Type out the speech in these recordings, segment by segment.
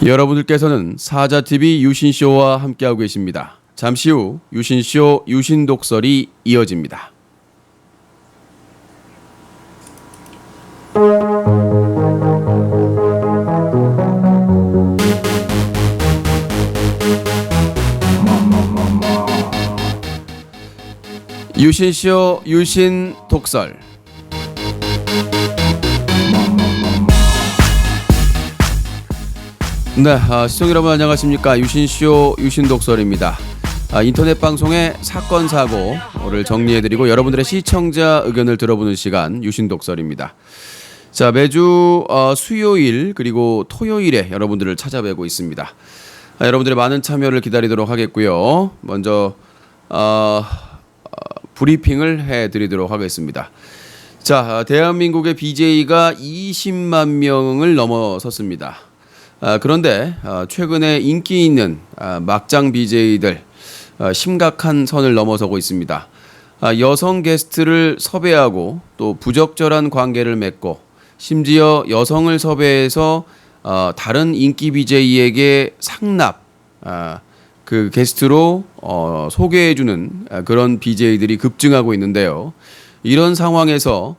여러분들께서는 사자TV 유신쇼와 함께하고 계십니다. 잠시 후 유신쇼 유신독설이 이어집니다. 유신쇼 유신독설. 네, 시청자 여러분 안녕하십니까. 유신쇼 유신독설입니다. 인터넷 방송의 사건 사고를 정리해드리고 여러분들의 시청자 의견을 들어보는 시간 유신독설입니다. 자, 매주 수요일 그리고 토요일에 여러분들을 찾아뵈고 있습니다. 여러분들의 많은 참여를 기다리도록 하겠고요. 먼저 브리핑을 해드리도록 하겠습니다. 자, 대한민국의 BJ가 20만 명을 넘어섰습니다. 그런데 최근에 인기 있는 막장 BJ들 심각한 선을 넘어서고 있습니다. 여성 게스트를 섭외하고 또 부적절한 관계를 맺고 심지어 여성을 섭외해서 다른 인기 BJ에게 상납 그 게스트로 소개해주는 그런 BJ들이 급증하고 있는데요. 이런 상황에서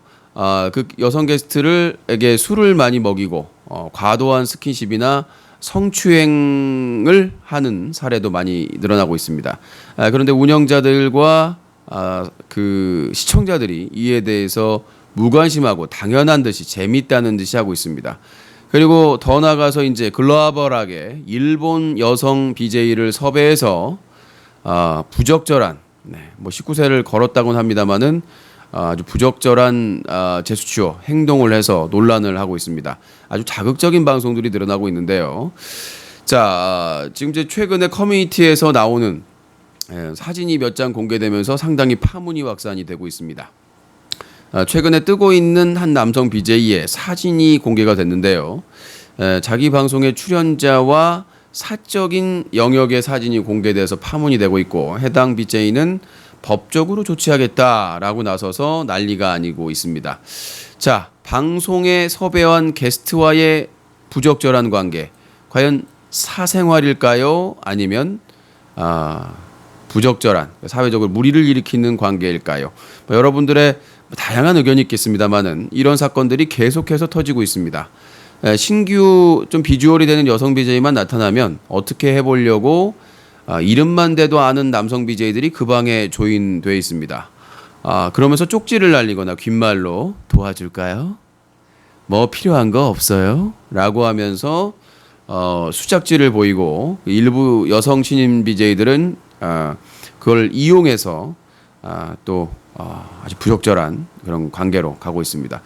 그 여성 게스트에게 술을 많이 먹이고 과도한 스킨십이나 성추행을 하는 사례도 많이 늘어나고 있습니다. 그런데 운영자들과 그 시청자들이 이에 대해서 무관심하고 당연한 듯이 재밌다는 듯이 하고 있습니다. 그리고 더 나아가서 이제 글로벌하게 일본 여성 BJ를 섭외해서 부적절한 뭐 19세를 걸었다고는 합니다만은 아주 부적절한 제스처 행동을 해서 논란을 하고 있습니다. 아주 자극적인 방송들이 늘어나고 있는데요. 자, 지금 이제 최근에 커뮤니티에서 나오는 사진이 몇 장 공개되면서 상당히 파문이 확산이 되고 있습니다. 최근에 뜨고 있는 한 남성 BJ의 사진이 공개가 됐는데요. 자기 방송의 출연자와 사적인 영역의 사진이 공개돼서 파문이 되고 있고 해당 BJ는 법적으로 조치하겠다라고 나서서 난리가 아니고 있습니다. 자, 방송에 섭외한 게스트와의 부적절한 관계, 과연 사생활일까요? 아니면 부적절한 사회적으로 물의를 일으키는 관계일까요? 여러분들의 다양한 의견이 있겠습니다만은 이런 사건들이 계속해서 터지고 있습니다. 신규 좀 비주얼이 되는 여성 BJ만 나타나면 어떻게 해보려고 이름만 대도 아는 남성 BJ들이 그 방에 조인돼 있습니다. 그러면서 쪽지를 날리거나 귓말로 도와줄까요? 뭐 필요한 거 없어요? 라고 하면서 수작질을 보이고 일부 여성 신인 BJ들은 그걸 이용해서 또 아주 부적절한 그런 관계로 가고 있습니다.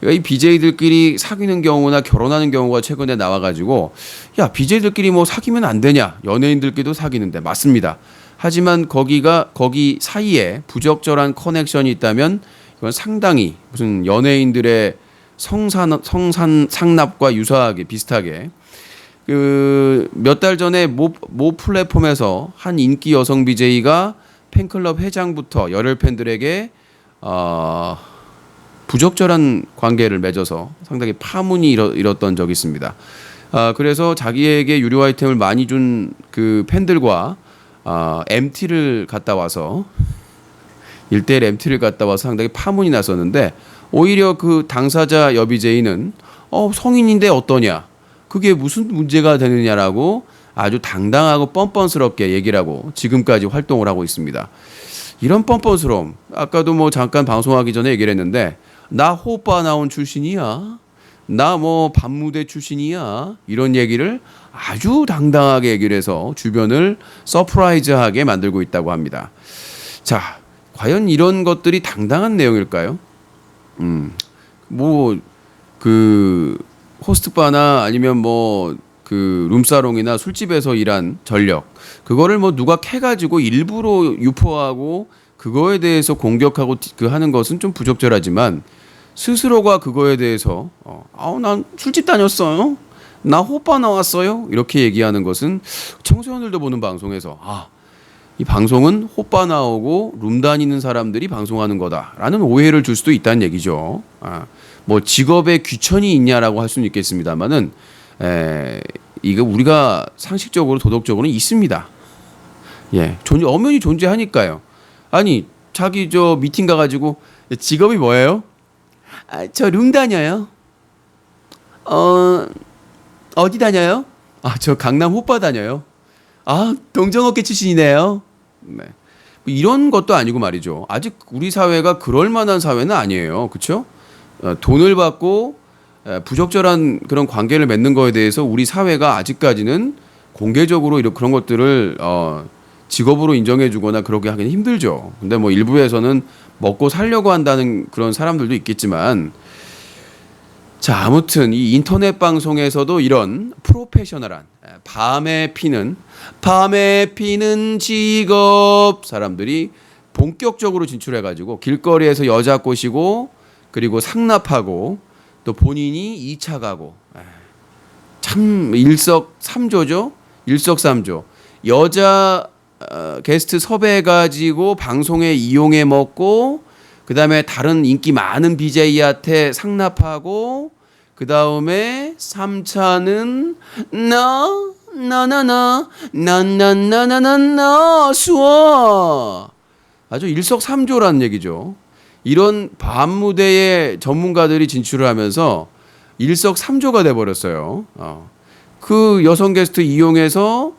그러니까 이 BJ들끼리 사귀는 경우나 결혼하는 경우가 최근에 나와가지고 야, BJ들끼리 뭐 사귀면 안 되냐? 연예인들끼리도 사귀는데 맞습니다. 하지만 거기 사이에 부적절한 커넥션이 있다면 이건 상당히 무슨 연예인들의 상납과 유사하게 비슷하게 그 몇 달 전에 모 플랫폼에서 한 인기 여성 BJ가 팬클럽 회장부터 열혈 팬들에게 부적절한 관계를 맺어서 상당히 파문이 일었던 적이 있습니다. 그래서 자기에게 유료 아이템을 많이 준 그 팬들과 MT를 갔다 와서 1대1 MT를 갔다 와서 상당히 파문이 났었는데 오히려 그 당사자 여비제이는 성인인데 어떠냐? 그게 무슨 문제가 되느냐라고 아주 당당하고 뻔뻔스럽게 얘기를 하고 지금까지 활동을 하고 있습니다. 이런 뻔뻔스러움, 아까도 뭐 잠깐 방송하기 전에 얘기를 했는데 나 호빠 나온 출신이야, 나 뭐 밤무대 출신이야, 이런 얘기를 아주 당당하게 얘기를 해서 주변을 서프라이즈하게 만들고 있다고 합니다. 자, 과연 이런 것들이 당당한 내용일까요? 뭐 그 호스트바나 아니면 뭐 그 룸사롱이나 술집에서 일한 전력, 그거를 뭐 누가 캐가지고 일부러 유포하고 그거에 대해서 공격하고 그 하는 것은 좀 부적절하지만 스스로가 그거에 대해서 난 술집 다녔어요, 나 호빠 나왔어요, 이렇게 얘기하는 것은 청소년들도 보는 방송에서 이 방송은 호빠 나오고 룸 다니는 사람들이 방송하는 거다라는 오해를 줄 수도 있다는 얘기죠. 뭐 직업에 귀천이 있냐라고 할 수는 있겠습니다만은 이거 우리가 상식적으로 도덕적으로는 있습니다. 예, 엄연히 존재하니까요. 아니 자기 저 미팅 가가지고 직업이 뭐예요? 아, 저 룸 다녀요. 어디 다녀요? 아, 저 강남 호빠 다녀요. 아, 동정업계 출신이네요. 네. 뭐 이런 것도 아니고 말이죠. 아직 우리 사회가 그럴 만한 사회는 아니에요. 그렇죠? 돈을 받고 부적절한 그런 관계를 맺는 거에 대해서 우리 사회가 아직까지는 공개적으로 이런 그런 것들을 직업으로 인정해주거나 그렇게 하기는 힘들죠. 근데 뭐 일부에서는 먹고 살려고 한다는 그런 사람들도 있겠지만, 자, 아무튼 이 인터넷 방송에서도 이런 프로페셔널한 밤에 피는 직업 사람들이 본격적으로 진출해가지고 길거리에서 여자 꼬시고 그리고 상납하고 또 본인이 2차 가고, 참 일석삼조죠. 일석삼조. 여자 게스트 섭외해가지고 방송에 이용해 먹고, 그 다음에 다른 인기 많은 BJ한테 상납하고, 그 다음에 3차는 나나나나나나나나나나 수어. 아주 일석삼조라는 얘기죠. 이런 밤 무대에 전문가들이 진출을 하면서 일석삼조가 돼버렸어요. 그 여성 게스트 이용해서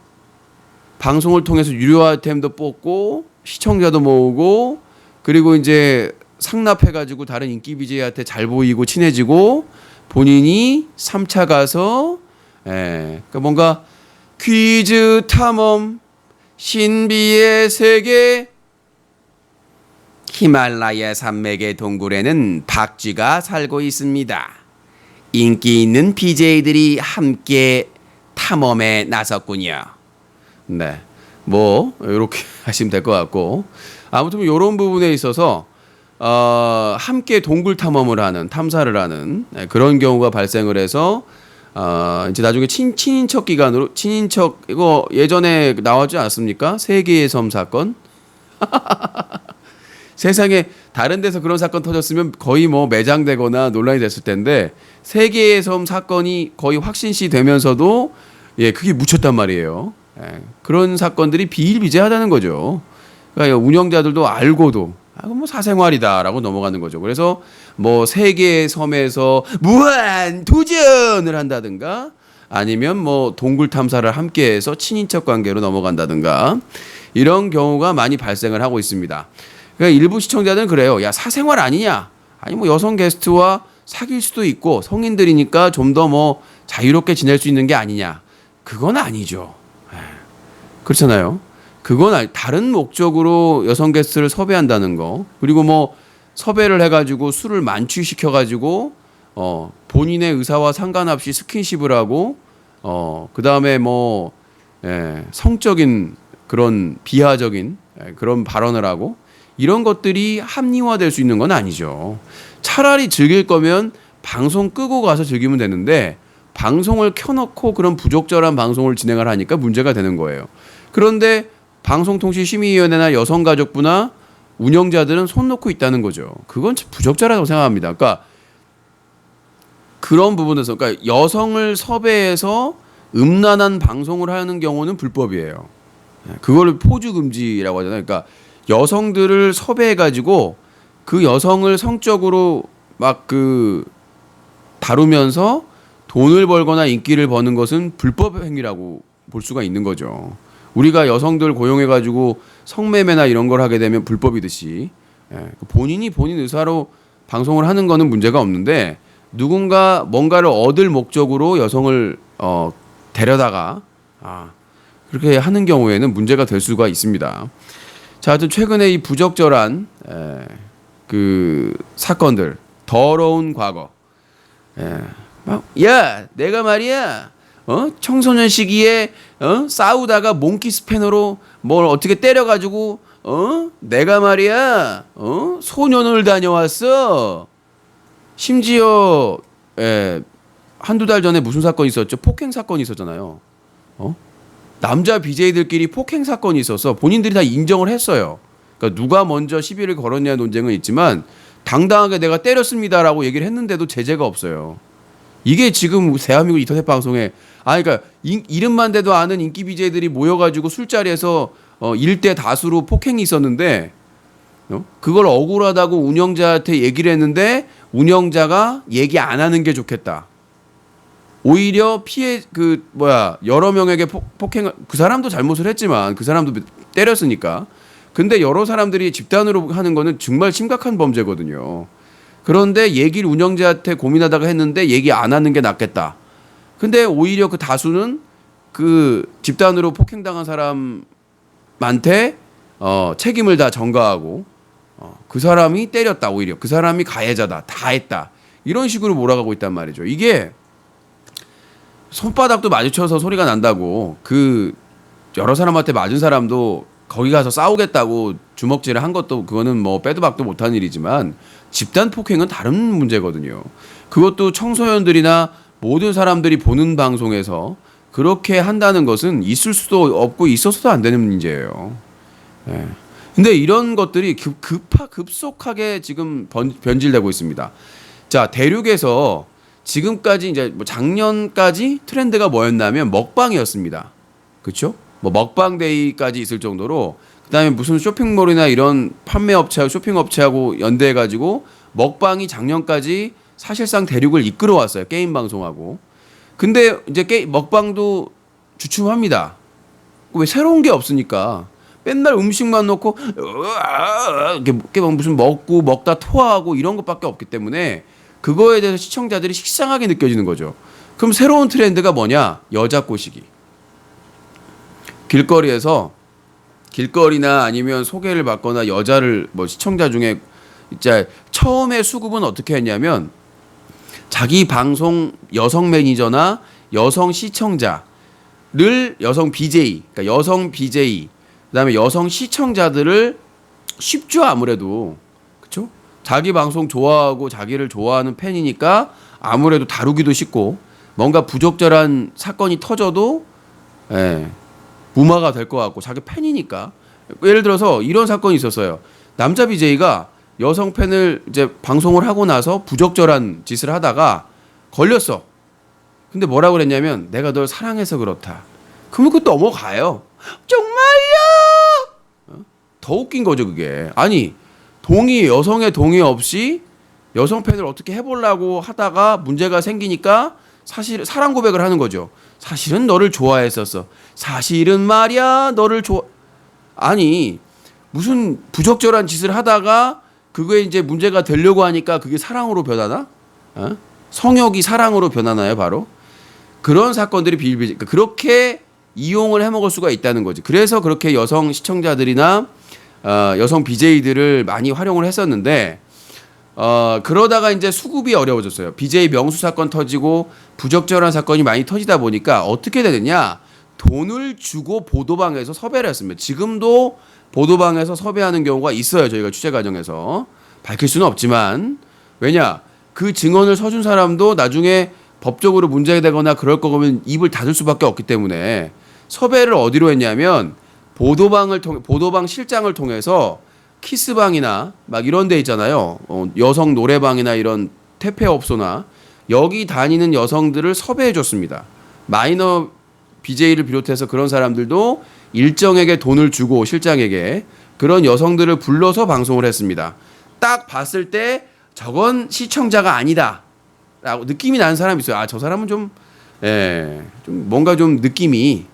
방송을 통해서 유료 아이템도 뽑고 시청자도 모으고, 그리고 이제 상납해가지고 다른 인기 BJ한테 잘 보이고 친해지고, 본인이 3차 가서 그러니까 뭔가 퀴즈 탐험 신비의 세계, 히말라야 산맥의 동굴에는 박쥐가 살고 있습니다. 인기 있는 BJ들이 함께 탐험에 나섰군요. 네, 뭐 이렇게 하시면 될 것 같고, 아무튼 이런 부분에 있어서 함께 동굴 탐험을 하는, 탐사를 하는 그런 경우가 발생을 해서 이제 나중에 친인척 기간으로, 친인척 이거 예전에 나왔지 않습니까? 세계의 섬 사건. 세상에 다른 데서 그런 사건 터졌으면 거의 뭐 매장되거나 논란이 됐을 텐데, 세계의 섬 사건이 거의 확신시 되면서도 그게 묻혔단 말이에요. 그런 사건들이 비일비재하다는 거죠. 그러니까 운영자들도 알고도 뭐 사생활이다라고 넘어가는 거죠. 그래서 뭐 세계의 섬에서 무한 도전을 한다든가, 아니면 뭐 동굴 탐사를 함께해서 친인척 관계로 넘어간다든가, 이런 경우가 많이 발생을 하고 있습니다. 그러니까 일부 시청자들은 그래요. 야, 사생활 아니냐? 아니 뭐 여성 게스트와 사귈 수도 있고 성인들이니까 좀 더 뭐 자유롭게 지낼 수 있는 게 아니냐? 그건 아니죠. 그렇잖아요. 그건 다른 목적으로 여성 게스트를 섭외한다는 거, 그리고 뭐 섭외를 해가지고 술을 만취시켜 가지고 본인의 의사와 상관없이 스킨십을 하고, 그 다음에 뭐 성적인 그런 비하적인 그런 발언을 하고, 이런 것들이 합리화될 수 있는 건 아니죠. 차라리 즐길 거면 방송 끄고 가서 즐기면 되는데, 방송을 켜놓고 그런 부적절한 방송을 진행을 하니까 문제가 되는 거예요. 그런데 방송통신심의위원회나 여성가족부나 운영자들은 손 놓고 있다는 거죠. 그건 부적절하다고 생각합니다. 그러니까 그런 부분에서, 그러니까 여성을 섭외해서 음란한 방송을 하는 경우는 불법이에요. 그걸 포주 금지라고 하잖아요. 그러니까 여성들을 섭외해가지고 그 여성을 성적으로 막 다루면서 돈을 벌거나 인기를 버는 것은 불법 행위라고 볼 수가 있는 거죠. 우리가 여성들 고용해가지고 성매매나 이런 걸 하게 되면 불법이듯이, 본인이 본인 의사로 방송을 하는 거는 문제가 없는데, 누군가 뭔가를 얻을 목적으로 여성을 데려다가 그렇게 하는 경우에는 문제가 될 수가 있습니다. 자, 하여튼 최근에 이 부적절한 그 사건들, 더러운 과거, 야, 내가 말이야, 청소년 시기에 싸우다가 몽키 스패너로 뭘 어떻게 때려가지고 내가 말이야 소년을 다녀왔어. 심지어 한두 달 전에 무슨 사건이 있었죠? 폭행 사건이 있었잖아요. 남자 BJ들끼리 폭행 사건이 있어서 본인들이 다 인정을 했어요. 그러니까 누가 먼저 시비를 걸었냐 논쟁은 있지만, 당당하게 내가 때렸습니다라고 얘기를 했는데도 제재가 없어요. 이게 지금 대한민국 인터넷 방송에 그러니까 이름만 대도 아는 인기 BJ들이 모여가지고 술자리에서 일대 다수로 폭행이 있었는데 그걸 억울하다고 운영자한테 얘기를 했는데 운영자가 얘기 안 하는 게 좋겠다. 오히려 피해 여러 명에게 폭행을 그 사람도 잘못을 했지만 그 사람도 때렸으니까. 근데 여러 사람들이 집단으로 하는 거는 정말 심각한 범죄거든요. 그런데 얘기를 운영자한테 고민하다가 했는데 얘기 안 하는 게 낫겠다. 근데 오히려 그 다수는 그 집단으로 폭행당한 사람한테 책임을 다 전가하고 그 사람이 때렸다. 오히려 그 사람이 가해자다. 다 했다. 이런 식으로 몰아가고 있단 말이죠. 이게 손바닥도 마주쳐서 소리가 난다고 그 여러 사람한테 맞은 사람도 거기 가서 싸우겠다고 주먹질을 한 것도 그거는 뭐 빼도 박도 못한 일이지만 집단 폭행은 다른 문제거든요. 그것도 청소년들이나 모든 사람들이 보는 방송에서 그렇게 한다는 것은 있을 수도 없고 있어서도 안 되는 문제예요. 예. 근데 이런 것들이 급속하게 지금 변질되고 있습니다. 자, 대륙에서 지금까지 이제 뭐 작년까지 트렌드가 뭐였냐면 먹방이었습니다. 그렇죠? 뭐 먹방데이까지 있을 정도로 그다음에 무슨 쇼핑몰이나 이런 판매업체하고 쇼핑업체하고 연대해가지고 먹방이 작년까지 사실상 대륙을 이끌어왔어요. 게임 방송하고. 근데 이제 먹방도 주춤합니다. 왜 새로운 게 없으니까 맨날 음식만 놓고 이렇게 무슨 먹다 토하고 이런 것밖에 없기 때문에 그거에 대해서 시청자들이 식상하게 느껴지는 거죠. 그럼 새로운 트렌드가 뭐냐? 여자 꼬시기. 길거리나 아니면 소개를 받거나 여자를 뭐 시청자 중에 이제 처음에 수급은 어떻게 했냐면 자기 방송 여성 매니저나 여성 시청자를 여성 BJ, 그러니까 여성 BJ, 그다음에 여성 시청자들을 쉽죠 아무래도 그렇죠? 자기 방송 좋아하고 자기를 좋아하는 팬이니까 아무래도 다루기도 쉽고 뭔가 부적절한 사건이 터져도 무마가 될 것 같고 자기 팬이니까 예를 들어서 이런 사건이 있었어요. 남자 BJ가 여성 팬을 이제 방송을 하고 나서 부적절한 짓을 하다가 걸렸어. 근데 뭐라고 그랬냐면 내가 널 사랑해서 그렇다. 그러면 그것도 넘어가요. 정말요? 더 웃긴 거죠 그게. 아니 여성의 동의 없이 여성 팬을 어떻게 해보려고 하다가 문제가 생기니까 사실 사랑 고백을 하는 거죠. 사실은 너를 좋아했었어. 사실은 말이야 너를 아니 무슨 부적절한 짓을 하다가 그거에 이제 문제가 되려고 하니까 그게 사랑으로 변하나? 성욕이 사랑으로 변하나요 바로? 그런 사건들이 그러니까 그렇게 이용을 해먹을 수가 있다는 거지. 그래서 그렇게 여성 시청자들이나 여성 BJ들을 많이 활용을 했었는데 그러다가 이제 수급이 어려워졌어요. BJ 명수 사건 터지고 부적절한 사건이 많이 터지다 보니까 어떻게 되느냐? 돈을 주고 보도방에서 섭외를 했습니다. 지금도 보도방에서 섭외하는 경우가 있어요. 저희가 취재 과정에서 밝힐 수는 없지만 왜냐? 그 증언을 서준 사람도 나중에 법적으로 문제가 되거나 그럴 거면 입을 닫을 수밖에 없기 때문에 섭외를 어디로 했냐면 보도방 실장을 통해서 키스방이나 막 이런 데 있잖아요. 여성 노래방이나 이런 퇴폐업소나 여기 다니는 여성들을 섭외해 줬습니다. 마이너 BJ를 비롯해서 그런 사람들도 일정에게 돈을 주고 실장에게 그런 여성들을 불러서 방송을 했습니다. 딱 봤을 때 저건 시청자가 아니다 라고 느낌이 나는 사람이 있어요. 저 사람은 좀 뭔가 좀 느낌이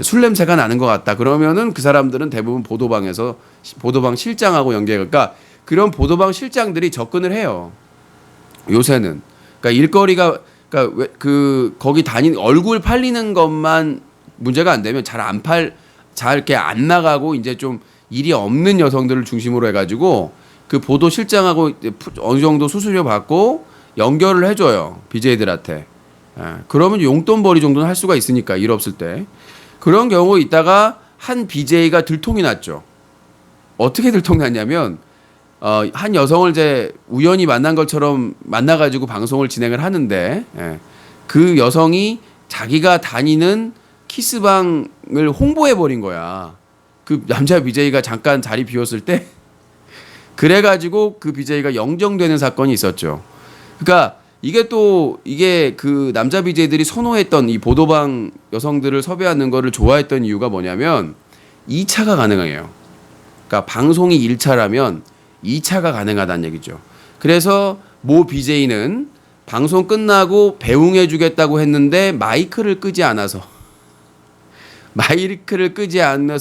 술 냄새가 나는 것 같다. 그러면은 그 사람들은 대부분 보도방 실장하고 그러니까 그런 보도방 실장들이 접근을 해요. 요새는 그러니까 일거리가 그러니까 거기 다니는 얼굴 팔리는 것만 문제가 안 되면 잘 이렇게 안 나가고 이제 좀 일이 없는 여성들을 중심으로 해가지고 그 보도 실장하고 어느 정도 수수료 받고 연결을 해줘요 BJ들한테. 그러면 용돈벌이 정도는 할 수가 있으니까 일 없을 때. 그런 경우 있다가 한 BJ가 들통이 났죠. 어떻게 들통이 났냐면 한 여성을 이제 우연히 만난 것처럼 만나가지고 방송을 진행을 하는데 그 여성이 자기가 다니는 키스방을 홍보해버린 거야. 그 남자 BJ가 잠깐 자리 비웠을 때 그래가지고 그 BJ가 영정되는 사건이 있었죠. 그러니까 이게 그 남자 BJ들이 선호했던 이 보도방 여성들을 섭외하는 거를 좋아했던 이유가 뭐냐면 2차가 가능해요. 그러니까 방송이 1차라면 2차가 가능하다는 얘기죠. 그래서 모 BJ는 방송 끝나고 배웅해 주겠다고 했는데 마이크를 끄지 않아서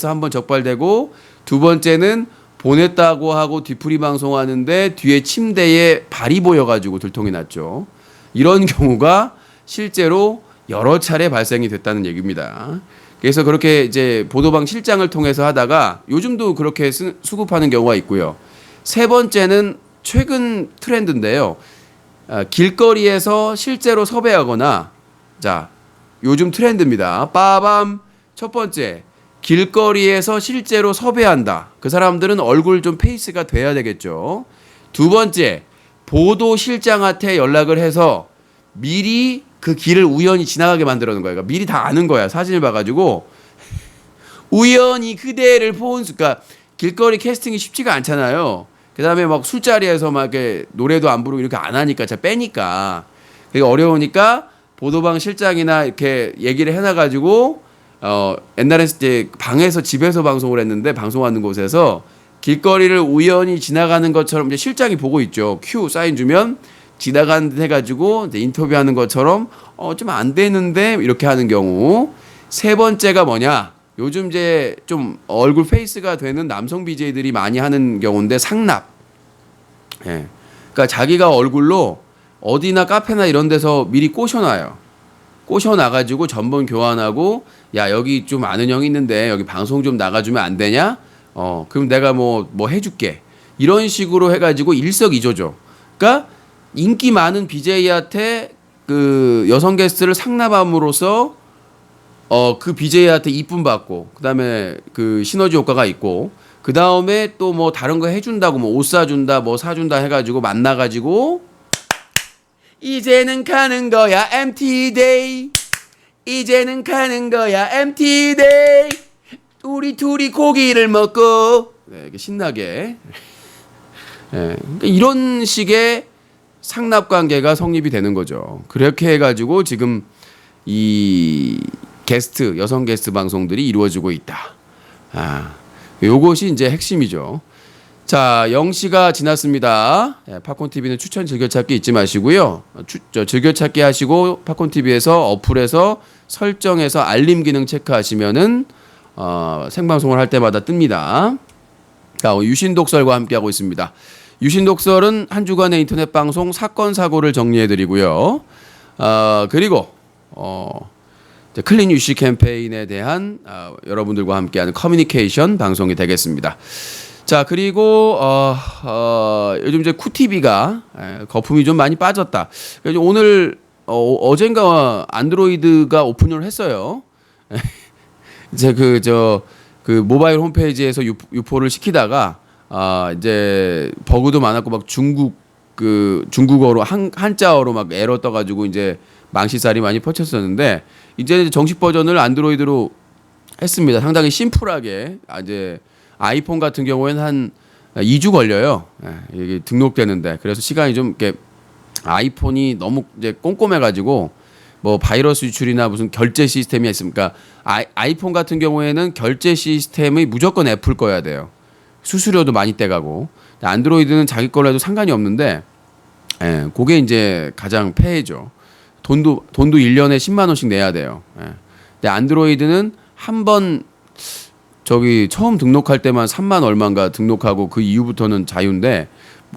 한번 적발되고, 두 번째는 보냈다고 하고 뒤풀이 방송하는데 뒤에 침대에 발이 보여가지고 들통이 났죠. 이런 경우가 실제로 여러 차례 발생이 됐다는 얘기입니다. 그래서 그렇게 이제 보도방 실장을 통해서 하다가 요즘도 그렇게 수급하는 경우가 있고요. 세 번째는 최근 트렌드인데요. 길거리에서 실제로 섭외하거나, 자, 요즘 트렌드입니다. 빠밤. 첫 번째, 길거리에서 실제로 섭외한다. 그 사람들은 얼굴 좀 페이스가 돼야 되겠죠. 두 번째, 보도실장한테 연락을 해서 미리 그 길을 우연히 지나가게 만들어 놓은 거예요. 그러니까 미리 다 아는 거야. 사진을 봐가지고 우연히 그대를 본, 그러니까 길거리 캐스팅이 쉽지가 않잖아요. 그 다음에 막 술자리에서 막 이렇게 노래도 안 부르고 이렇게 안 하니까, 잘 빼니까. 그게 어려우니까 보도방 실장이나 이렇게 얘기를 해놔가지고, 옛날에 이제 방에서 집에서 방송을 했는데, 방송하는 곳에서 길거리를 우연히 지나가는 것처럼 이제 실장이 보고 있죠. 큐 사인 주면 지나가는 듯 해가지고 이제 인터뷰하는 것처럼 좀 안 되는데 이렇게 하는 경우. 세 번째가 뭐냐? 요즘 이제 좀 얼굴 페이스가 되는 남성 BJ들이 많이 하는 경우인데, 상납. 예. 그러니까 자기가 얼굴로 어디나 카페나 이런 데서 미리 꼬셔놔요. 꼬셔놔가지고 전번 교환하고, 야, 여기 좀 아는 형이 있는데 여기 방송 좀 나가주면 안 되냐? 그럼 내가 뭐 해줄게. 이런 식으로 해가지고 일석이조죠. 그러니까 인기 많은 BJ한테 그 여성 게스트를 상납함으로써 그 BJ한테 이쁨 받고, 그 다음에 그 시너지 효과가 있고, 그 다음에 또 뭐 다른 거 해준다고, 뭐 옷 사준다, 뭐 사준다 해가지고 만나가지고, 이제는 가는 거야 MT-데이, 이제는 가는 거야 MT-데이, 우리 둘이 고기를 먹고, 네, 이렇게 신나게. 네, 그러니까 이런 식의 상납 관계가 성립이 되는 거죠. 그렇게 해가지고 지금 이 게스트, 여성 게스트 방송들이 이루어지고 있다. 요것이 이제 핵심이죠. 자, 0시가 지났습니다. 팝콘 TV는 추천 즐겨찾기 잊지 마시고요. 즐겨찾기 하시고 팝콘 TV에서 어플에서 설정해서 알림 기능 체크하시면은 생방송을 할 때마다 뜹니다. 자, 유신독설과 함께하고 있습니다. 유신독설은 한 주간의 인터넷 방송 사건 사고를 정리해드리고요. 그리고 클린 유시 캠페인에 대한 여러분들과 함께하는 커뮤니케이션 방송이 되겠습니다. 자, 그리고 요즘 이제 쿠티비가 거품이 좀 많이 빠졌다. 그래서 오늘 어젠가 안드로이드가 오픈을 했어요. 이제 그 모바일 홈페이지에서 유포를 시키다가 이제 버그도 많았고, 막 중국어로 한자어로 막 에러 떠가지고 이제 망시살이 많이 퍼쳤었는데, 이제 정식 버전을 안드로이드로 했습니다. 상당히 심플하게. 이제 아이폰 같은 경우에는 한 2주 걸려요. 이게 등록되는데. 그래서 시간이 좀 이렇게, 아이폰이 너무 이제 꼼꼼해가지고 뭐 바이러스 유출이나 무슨 결제 시스템이 있습니까? 아이폰 같은 경우에는 결제 시스템이 무조건 애플 거야 돼요. 수수료도 많이 떼가고. 안드로이드는 자기 걸로 해도 상관이 없는데, 그게 이제 가장 폐해죠. 돈도 1년에 10만 원씩 내야 돼요. 근데 안드로이드는 한 번 처음 등록할 때만 3만 얼마인가 등록하고 그 이후부터는 자유인데,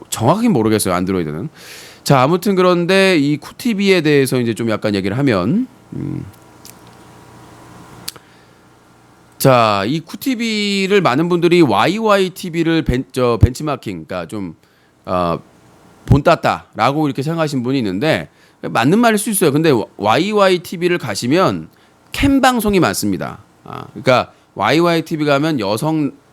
정확히 모르겠어요, 안드로이드는. 자, 아무튼 그런데 이 쿠티비에 대해서 이제 좀 약간 얘기를 하면, 자, 이 쿠티비를 많은 분들이 YYTV를 벤치마킹, 그러니까 좀 본땄다라고 이렇게 생각하신 분이 있는데, 맞는 말일 수 있어요. 근데 YYTV를 가시면 캠 방송이 많습니다. 그러니까 YYTV 가면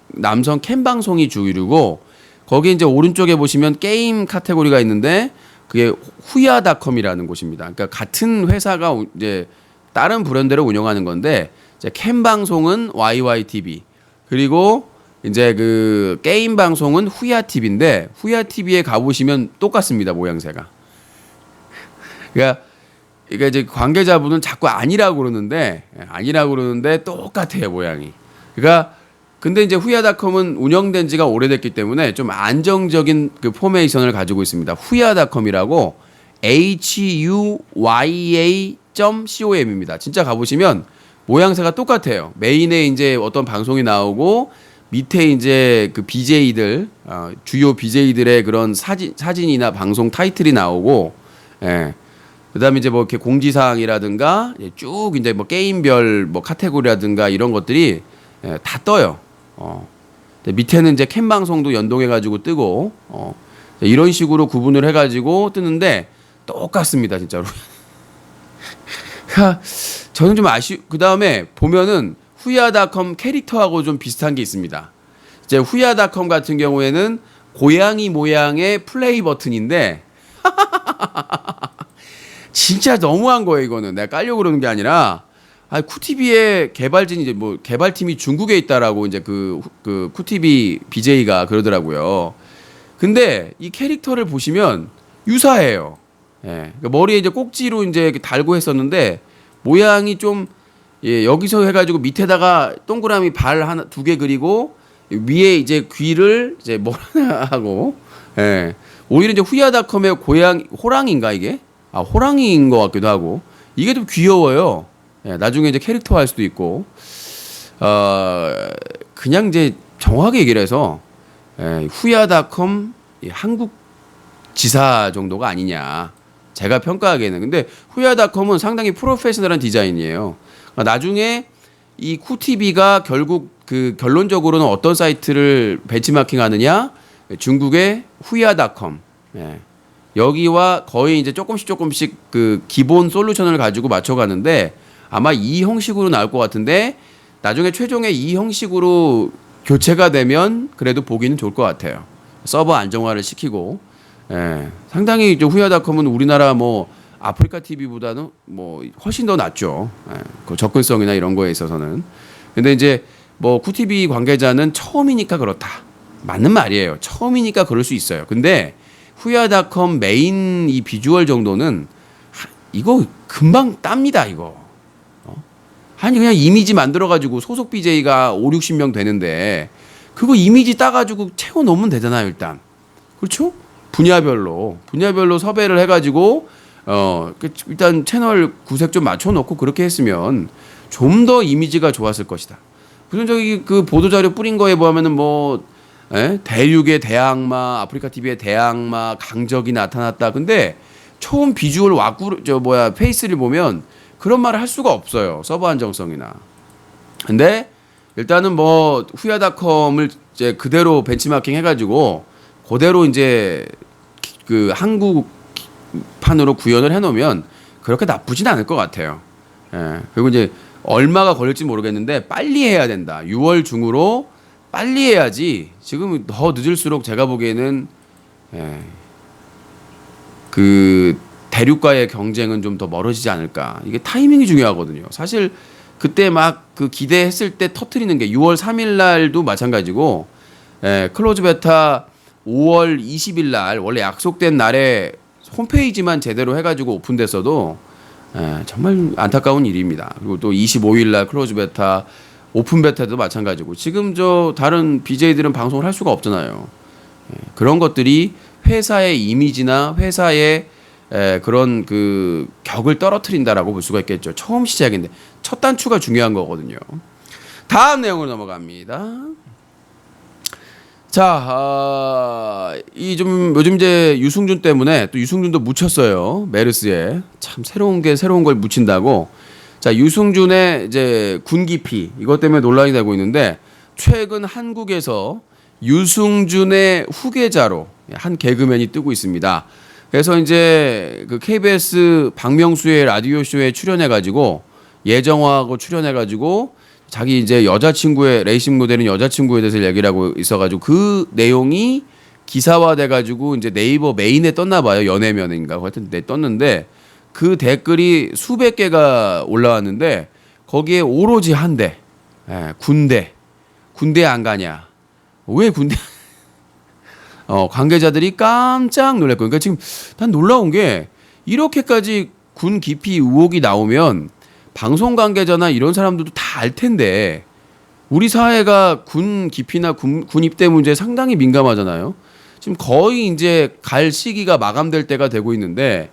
남성 캠 방송이 주류고, 거기 이제 오른쪽에 보시면 게임 카테고리가 있는데, 그게 후야닷컴이라는 곳입니다. 그러니까 같은 회사가 이제 다른 브랜드를 운영하는 건데, 이제 캠 방송은 YYTV, 그리고 이제 그 게임 방송은 후야TV인데, 후야TV에 가보시면 똑같습니다, 모양새가. 그러니까 이제 관계자분은 자꾸 아니라고 그러는데 똑같아요 모양이. 그러니까 근데 이제 후야닷컴은 운영된 지가 오래됐기 때문에 좀 안정적인 그 포메이션을 가지고 있습니다. 후야닷컴이라고 huya.com입니다. 진짜 가보시면 모양새가 똑같아요. 메인에 이제 어떤 방송이 나오고 밑에 이제 그 BJ들 주요 BJ들의 그런 사진이나 방송 타이틀이 나오고, 예. 그다음에 이제 뭐 이렇게 공지사항이라든가 쭉 이제 뭐 게임별 뭐 카테고리라든가 이런 것들이 다 떠요. 밑에는 이제 캠 방송도 연동해가지고 뜨고, 이런 식으로 구분을 해가지고 뜨는데 똑같습니다, 진짜로. 저는 좀 그 다음에 보면은 후야닷컴 캐릭터하고 좀 비슷한 게 있습니다. 이제 후야닷컴 같은 경우에는 고양이 모양의 플레이 버튼인데 진짜 너무한 거예요, 이거는. 내가 깔려고 그러는 게 아니라, 쿠티비의 개발진이 이제 뭐 개발팀이 중국에 있다라고 이제 그 쿠티비 BJ가 그러더라고요. 근데 이 캐릭터를 보시면 유사해요. 예. 그러니까 머리에 이제 꼭지로 이제 달고 했었는데 모양이 좀, 예, 여기서 해가지고 밑에다가 동그라미 발 하나 두 개 그리고 위에 이제 귀를 이제 뭘 하나 하고, 예. 오히려 이제 후야닷컴의 호랑이인가 이게? 호랑이인 것 같기도 하고 이게 좀 귀여워요. 예, 나중에 이제 캐릭터 할 수도 있고, 그냥 이제 정확하게 얘기를 해서, 후야닷컴 한국 지사 정도가 아니냐. 제가 평가하기에는. 근데 후야닷컴은 상당히 프로페셔널한 디자인이에요. 그러니까 나중에 이 쿠티비가 결국 그 결론적으로는 어떤 사이트를 벤치마킹하느냐? 중국의 후야닷컴. 예. 여기와 거의 이제 조금씩 그 기본 솔루션을 가지고 맞춰가는데 아마 이 형식으로 나올 것 같은데 나중에 최종에 이 형식으로 교체가 되면 그래도 보기는 좋을 것 같아요. 서버 안정화를 시키고, 예. 상당히 후야닷컴은 우리나라 뭐 아프리카 TV보다는 뭐 훨씬 더 낫죠. 예. 그 접근성이나 이런 거에 있어서는. 근데 이제 뭐 쿠티비 관계자는 처음이니까 그렇다. 맞는 말이에요. 처음이니까 그럴 수 있어요. 근데 후야닷컴 메인 이 비주얼 정도는 이거 금방 땁니다, 이거. 아니 그냥 이미지 만들어가지고 소속 BJ가 5, 60명 되는데 그거 이미지 따가지고 채워 넣으면 되잖아요, 일단. 그렇죠? 분야별로 섭외를 해가지고 일단 채널 구색 좀 맞춰놓고 그렇게 했으면 좀 더 이미지가 좋았을 것이다. 무슨 저기 그 보도자료 뿌린 거에 보면은 뭐 대륙의 대악마, 아프리카 TV의 대악마, 강적이 나타났다. 근데 처음 비주얼 페이스를 보면 그런 말을 할 수가 없어요. 서버 안정성이나. 근데 일단은 뭐 후야닷컴을 이제 그대로 벤치마킹 해가지고 그대로 이제 그 한국판으로 구현을 해놓으면 그렇게 나쁘진 않을 것 같아요. 예. 그리고 이제 얼마가 걸릴지 모르겠는데 빨리 해야 된다. 6월 중으로 빨리 해야지. 지금 더 늦을수록 제가 보기에는 그 대륙과의 경쟁은 좀 더 멀어지지 않을까. 이게 타이밍이 중요하거든요. 사실 그때 막 그 기대했을 때 터트리는 게 6월 3일 날도 마찬가지고, 클로즈 베타 5월 20일 날 원래 약속된 날에 홈페이지만 제대로 해가지고 오픈됐어도 정말 안타까운 일입니다. 그리고 또 25일 날 클로즈 베타 오픈 베타도 마찬가지고 지금 다른 BJ들은 방송을 할 수가 없잖아요. 그런 것들이 회사의 이미지나 회사의 그런 그 격을 떨어뜨린다라고 볼 수가 있겠죠. 처음 시작인데 첫 단추가 중요한 거거든요. 다음 내용으로 넘어갑니다. 자, 요즘 이제 유승준 때문에 또 유승준도 묻혔어요. 메르스에 참 새로운 걸 묻힌다고. 자, 유승준의 이제 군기피 이것 때문에 논란이 되고 있는데 최근 한국에서 유승준의 후계자로 한 개그맨이 뜨고 있습니다. 그래서 이제 그 KBS 박명수의 라디오 쇼에 출연해가지고 예정화하고 출연해가지고 자기 이제 여자친구의 레이싱 모델인 여자친구에 대해서 얘기를 하고 있어가지고 그 내용이 기사화돼가지고 이제 네이버 메인에 떴나 봐요. 연예면인가 하여튼 떴는데 그 댓글이 수백 개가 올라왔는데 거기에 오로지 한 대, 군대 안 가냐? 왜 군대? 관계자들이 깜짝 놀랐고, 그러니까 지금 난 놀라운 게 이렇게까지 군 기피 의혹이 나오면 방송 관계자나 이런 사람들도 다 알 텐데 우리 사회가 군 기피나 군 입대 문제에 상당히 민감하잖아요. 지금 거의 이제 갈 시기가 마감될 때가 되고 있는데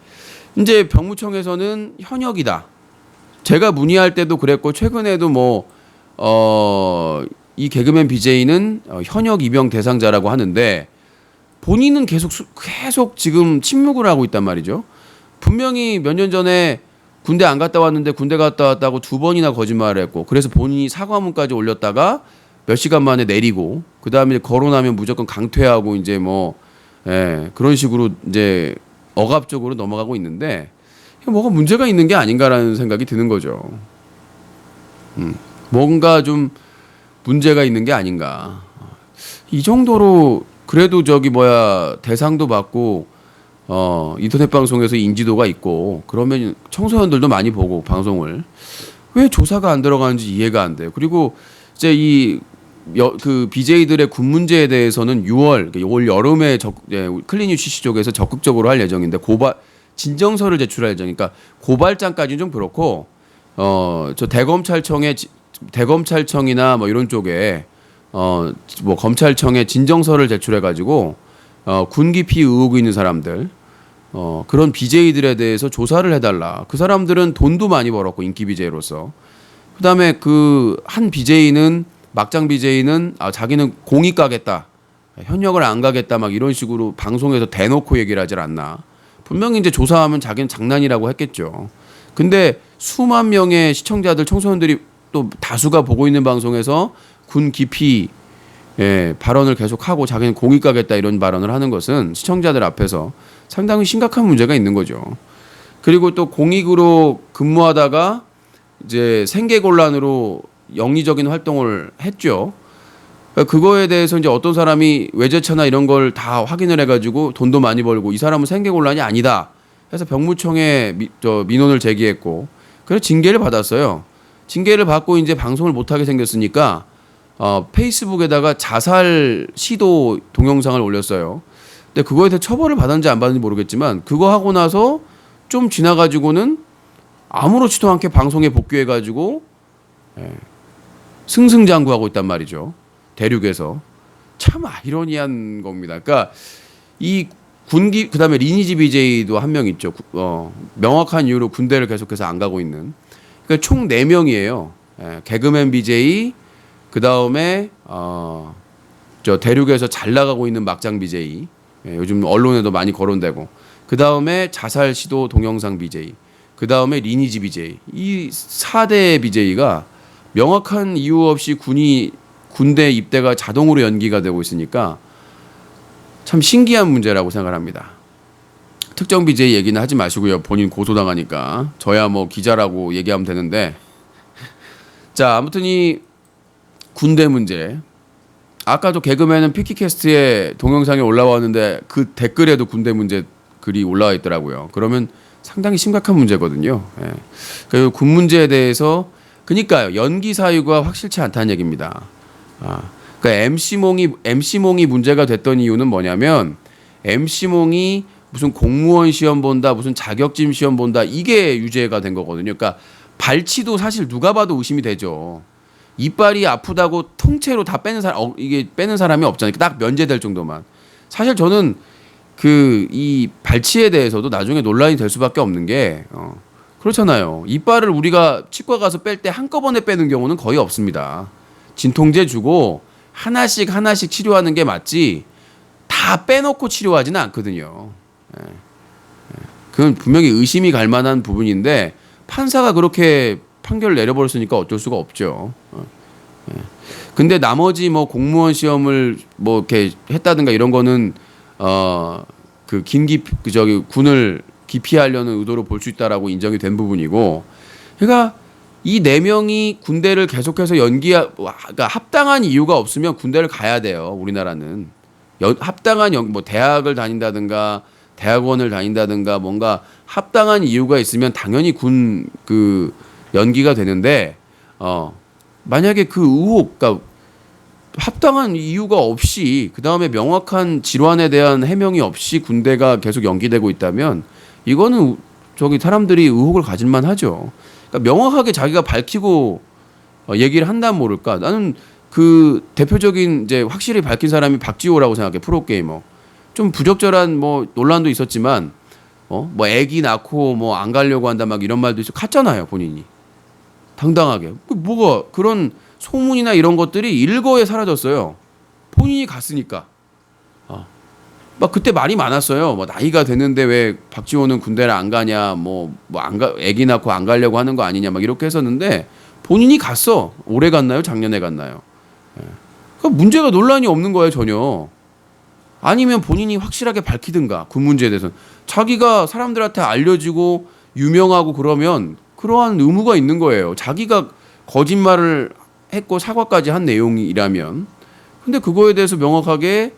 이제 병무청에서는 현역이다. 제가 문의할 때도 그랬고 최근에도 이 개그맨 BJ는 현역 입영 대상자라고 하는데 본인은 계속 지금 침묵을 하고 있단 말이죠. 분명히 몇 년 전에 군대 안 갔다 왔는데 군대 갔다 왔다고 2번이나 거짓말을 했고 그래서 본인이 사과문까지 올렸다가 몇 시간 만에 내리고 그다음에 거론하면 무조건 강퇴하고 이제 그런 식으로 이제 억압적으로 넘어가고 있는데 뭐가 문제가 있는 게 아닌가라는 생각이 드는 거죠. 뭔가 좀 문제가 있는 게 아닌가. 이 정도로 그래도 대상도 받고 인터넷 방송에서 인지도가 있고 그러면 청소년들도 많이 보고 방송을 왜 조사가 안 들어가는지 이해가 안 돼요. 그리고 이제 그 BJ들의 군 문제에 대해서는 6월 올 여름에 클린 UCC 쪽에서 적극적으로 할 예정인데 진정서를 제출할 예정이니까 고발장까지는 좀 그렇고 저 대검찰청이나 이런 쪽에 검찰청에 진정서를 제출해 가지고 군 기피 의혹이 있는 사람들 그런 BJ들에 대해서 조사를 해달라. 그 사람들은 돈도 많이 벌었고 인기 BJ로서. 그다음에 그 한 BJ는 막장 BJ는 자기는 공익 가겠다. 현역을 안 가겠다 막 이런 식으로 방송에서 대놓고 얘기를 하질 않나. 분명히 이제 조사하면 자기는 장난이라고 했겠죠. 근데 수만 명의 시청자들 청소년들이 또 다수가 보고 있는 방송에서 군 기피 발언을 계속하고 자기는 공익 가겠다 이런 발언을 하는 것은 시청자들 앞에서 상당히 심각한 문제가 있는 거죠. 그리고 또 공익으로 근무하다가 이제 생계곤란으로 영리적인 활동을 했죠. 그거에 대해서 이제 어떤 사람이 외제차나 이런 걸 다 확인을 해가지고 돈도 많이 벌고 이 사람은 생계곤란이 아니다 해서 병무청에 민원을 제기했고 그래서 징계를 받았어요. 징계를 받고 이제 방송을 못하게 생겼으니까 페이스북에다가 자살 시도 동영상을 올렸어요. 근데 그거에 대해 처벌을 받았는지 안 받았는지 모르겠지만 그거 하고 나서 좀 지나가지고는 아무렇지도 않게 방송에 복귀해가지고 승승장구하고 있단 말이죠. 대륙에서. 참 아이러니한 겁니다. 그러니까 이 그다음에 리니지 BJ도 한 명 있죠. 명확한 이유로 군대를 계속해서 안 가고 있는. 그러니까 총 4명이에요. 개그맨 BJ, 그다음에 대륙에서 잘 나가고 있는 막장 BJ. 요즘 언론에도 많이 거론되고. 그다음에 자살 시도 동영상 BJ. 그다음에 리니지 BJ. 이 4대 BJ가 명확한 이유 없이 군대 입대가 자동으로 연기가 되고 있으니까 참 신기한 문제라고 생각을 합니다. 특정 BJ 얘기는 하지 마시고요. 본인 고소당하니까. 저야 기자라고 얘기하면 되는데. 자, 아무튼 이 군대 문제. 아까도 개그맨은 피키캐스트에 동영상이 올라왔는데 그 댓글에도 군대 문제 글이 올라와 있더라고요. 그러면 상당히 심각한 문제거든요. 그리고 군 문제에 대해서 그러니까요. 연기 사유가 확실치 않다는 얘기입니다. 그러니까 MC몽이 문제가 됐던 이유는 뭐냐면 MC몽이 무슨 공무원 시험 본다, 무슨 자격증 시험 본다 이게 유죄가 된 거거든요. 그러니까 발치도 사실 누가 봐도 의심이 되죠. 이빨이 아프다고 통째로 다 빼는 사람이 없잖아요. 딱 면제될 정도만. 사실 저는 이 발치에 대해서도 나중에 논란이 될 수밖에 없는 게 그렇잖아요. 이빨을 우리가 치과 가서 뺄 때 한꺼번에 빼는 경우는 거의 없습니다. 진통제 주고 하나씩 치료하는 게 맞지 다 빼놓고 치료하지는 않거든요. 그건 분명히 의심이 갈 만한 부분인데 판사가 그렇게 판결을 내려버렸으니까 어쩔 수가 없죠. 근데 나머지 공무원 시험을 이렇게 했다든가 이런 거는 군을 기피하려는 의도로 볼 수 있다라고 인정이 된 부분이고, 그러니까 이 4명이 군대를 계속해서 그러니까 합당한 이유가 없으면 군대를 가야 돼요. 우리나라는 합당한 대학을 다닌다든가 대학원을 다닌다든가 뭔가 합당한 이유가 있으면 당연히 연기가 되는데 만약에 그 의혹, 그러니까 합당한 이유가 없이 그 다음에 명확한 질환에 대한 해명이 없이 군대가 계속 연기되고 있다면 이거는 저기 사람들이 의혹을 가질만 하죠. 그러니까 명확하게 자기가 밝히고 얘기를 한다면 모를까. 나는 그 대표적인 이제 확실히 밝힌 사람이 박지호라고 생각해. 프로게이머. 좀 부적절한 뭐 논란도 있었지만 뭐 애기 낳고 뭐 안 가려고 한다 막 이런 말도 있어 갔잖아요, 본인이. 당당하게. 뭐가 그런 소문이나 이런 것들이 일거에 사라졌어요. 본인이 갔으니까. 막 그때 말이 많았어요. 뭐 나이가 됐는데 왜 박지호는 군대를 안 가냐, 애기 낳고 안 가려고 하는 거 아니냐, 막 이렇게 했었는데 본인이 갔어. 올해 갔나요? 작년에 갔나요? 그 문제가 논란이 없는 거예요, 전혀. 아니면 본인이 확실하게 밝히든가 그 문제에 대해서는 자기가 사람들한테 알려지고 유명하고 그러면 그러한 의무가 있는 거예요. 자기가 거짓말을 했고 사과까지 한 내용이라면. 근데 그거에 대해서 명확하게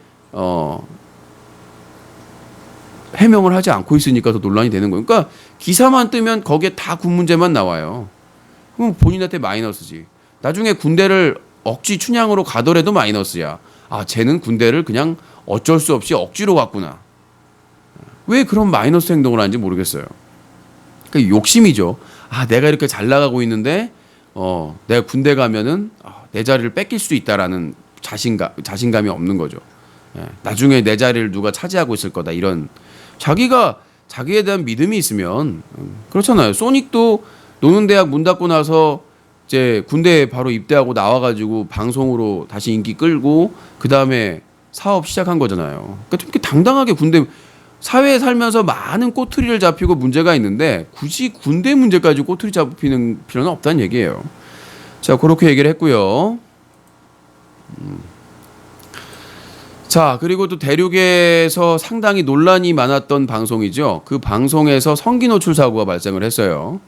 해명을 하지 않고 있으니까 더 논란이 되는 거예요. 그러니까 기사만 뜨면 거기에 다 군 문제만 나와요. 그럼 본인한테 마이너스지. 나중에 군대를 억지 춘향으로 가더라도 마이너스야. 아, 쟤는 군대를 그냥 어쩔 수 없이 억지로 갔구나. 왜 그런 마이너스 행동을 하는지 모르겠어요. 그 욕심이죠. 아, 내가 이렇게 잘 나가고 있는데 내가 군대 가면은 내 자리를 뺏길 수 있다라는 자신감이 없는 거죠. 나중에 내 자리를 누가 차지하고 있을 거다, 이런 자기가 자기에 대한 믿음이 있으면 그렇잖아요. 소닉도 노는 대학 문 닫고 나서 이제 군대에 바로 입대하고 나와가지고 방송으로 다시 인기 끌고 그 다음에 사업 시작한 거잖아요. 그러니까 좀 이렇게 당당하게 군대 사회에 살면서 많은 꼬투리를 잡히고 문제가 있는데 굳이 군대 문제까지 꼬투리 잡히는 필요는 없다는 얘기예요. 자, 그렇게 얘기를 했고요. 자, 그리고 또 대륙에서 상당히 논란이 많았던 방송이죠. 그 방송에서 성기 노출 사고가 발생을 했어요.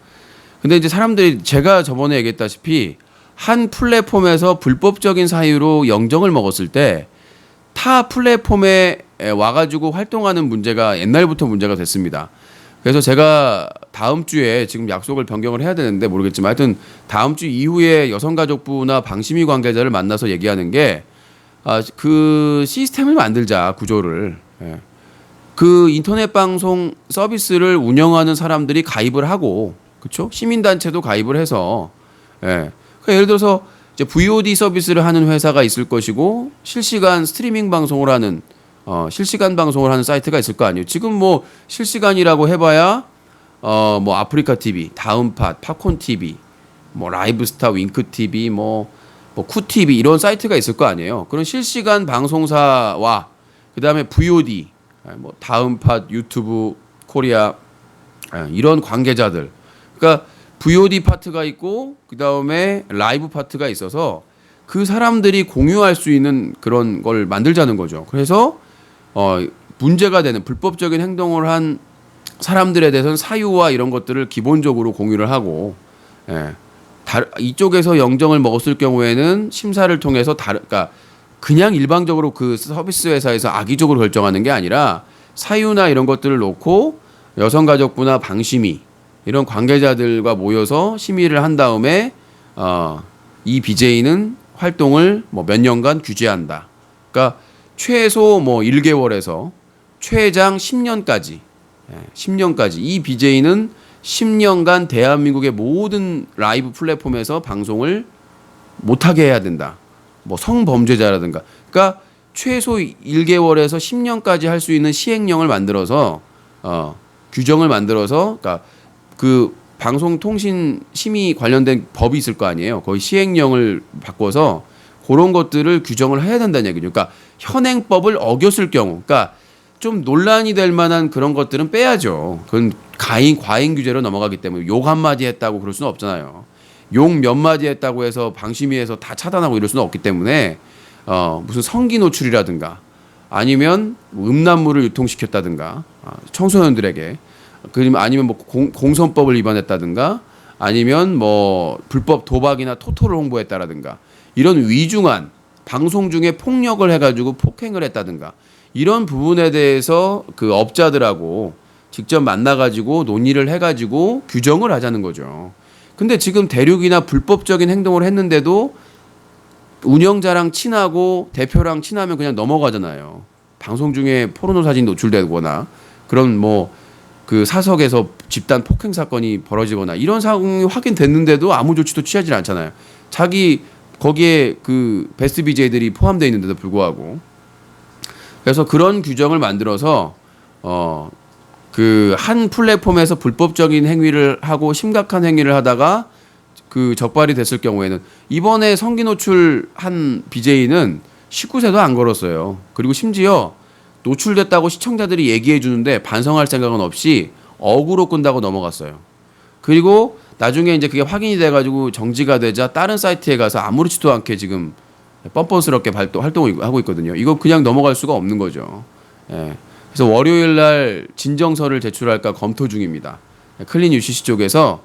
근데 이제 사람들이 제가 저번에 얘기했다시피 한 플랫폼에서 불법적인 사유로 영정을 먹었을 때 타 플랫폼에 와가지고 활동하는 문제가 옛날부터 문제가 됐습니다. 그래서 제가 다음 주에 지금 약속을 변경을 해야 되는데 모르겠지만 하여튼 다음 주 이후에 여성가족부나 방심위 관계자를 만나서 얘기하는 게 그 시스템을 만들자, 구조를. 그 인터넷 방송 서비스를 운영하는 사람들이 가입을 하고, 그렇죠? 시민단체도 가입을 해서, 그러니까 예를 들어서 이제 VOD 서비스를 하는 회사가 있을 것이고 실시간 스트리밍 방송을 하는 실시간 방송을 하는 사이트가 있을 거 아니에요. 지금 뭐 실시간이라고 해봐야 뭐 아프리카 TV, 다음팟, 팝콘 TV, 뭐 라이브스타, 윙크 TV, 뭐 쿠TV 이런 사이트가 있을 거 아니에요. 그런 실시간 방송사와 그 다음에 VOD, 뭐 다음팟, 유튜브, 코리아 이런 관계자들. 그러니까 VOD 파트가 있고 그 다음에 라이브 파트가 있어서 그 사람들이 공유할 수 있는 그런 걸 만들자는 거죠. 그래서 문제가 되는 불법적인 행동을 한 사람들에 대해서는 사유와 이런 것들을 기본적으로 공유를 하고, 이쪽에서 영정을 먹었을 경우에는 심사를 통해서 그러니까 그냥 일방적으로 그 서비스 회사에서 악의적으로 결정하는 게 아니라 사유나 이런 것들을 놓고 여성가족부나 방심위 이런 관계자들과 모여서 심의를 한 다음에 이 BJ는 활동을 뭐 몇 년간 규제한다. 그러니까 최소 뭐 1개월에서 최장 10년까지 10년까지 이 BJ는 10년간 대한민국의 모든 라이브 플랫폼에서 방송을 못하게 해야 된다. 뭐 성범죄자라든가. 그러니까 최소 1개월에서 10년까지 할 수 있는 시행령을 만들어서 규정을 만들어서 그러니까 그 방송통신 심의 관련된 법이 있을 거 아니에요. 거의 시행령을 바꿔서 그런 것들을 규정을 해야 된다는 얘기죠. 그러니까 현행법을 어겼을 경우, 그러니까 좀 논란이 될 만한 그런 것들은 빼야죠. 그건 과잉 규제로 넘어가기 때문에 욕 한마디 했다고 그럴 수는 없잖아요. 욕 몇 마디 했다고 해서 방심위에서 다 차단하고 이럴 수는 없기 때문에 무슨 성기 노출이라든가 아니면 음란물을 유통시켰다든가 청소년들에게 아니면 뭐 공선법을 위반했다든가 아니면 뭐 불법 도박이나 토토를 홍보했다라든가 이런 위중한 방송 중에 폭력을 해가지고 폭행을 했다든가 이런 부분에 대해서 그 업자들하고 직접 만나가지고 논의를 해가지고 규정을 하자는 거죠. 근데 지금 대륙이나 불법적인 행동을 했는데도 운영자랑 친하고 대표랑 친하면 그냥 넘어가잖아요. 방송 중에 포르노 사진 노출되거나 그런 뭐 그 사석에서 집단 폭행 사건이 벌어지거나 이런 상황이 확인됐는데도 아무 조치도 취하지 않잖아요. 자기 거기에 그 베스트 BJ들이 포함되어 있는데도 불구하고. 그래서 그런 규정을 만들어서 그 한 플랫폼에서 불법적인 행위를 하고 심각한 행위를 하다가 그 적발이 됐을 경우에는 이번에 성기 노출한 BJ는 19세도 안 걸었어요. 그리고 심지어 노출됐다고 시청자들이 얘기해 주는데 반성할 생각은 없이 억울로 끈다고 넘어갔어요. 그리고 나중에 이제 그게 확인이 돼가지고 정지가 되자 다른 사이트에 가서 아무렇지도 않게 지금 뻔뻔스럽게 활동을 하고 있거든요. 이거 그냥 넘어갈 수가 없는 거죠. 예. 그래서 월요일 날 진정서를 제출할까 검토 중입니다. 클린 UCC 쪽에서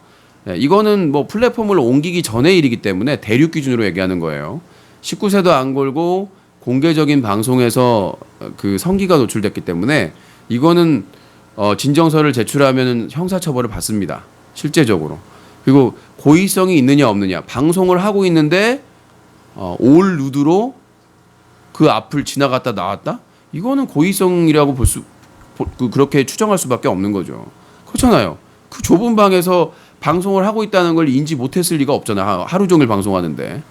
이거는 뭐 플랫폼을 옮기기 전의 일이기 때문에 대륙 기준으로 얘기하는 거예요. 19세도 안 걸고 공개적인 방송에서 그 성기가 노출됐기 때문에 이거는 진정서를 제출하면 형사처벌을 받습니다. 실제적으로. 그리고 고의성이 있느냐 없느냐. 방송을 하고 있는데 올 루드로 그 앞을 지나갔다 나왔다? 이거는 고의성이라고 그렇게 추정할 수밖에 없는 거죠. 그렇잖아요. 그 좁은 방에서 방송을 하고 있다는 걸 인지 못했을 리가 없잖아요. 하루 종일 방송하는데.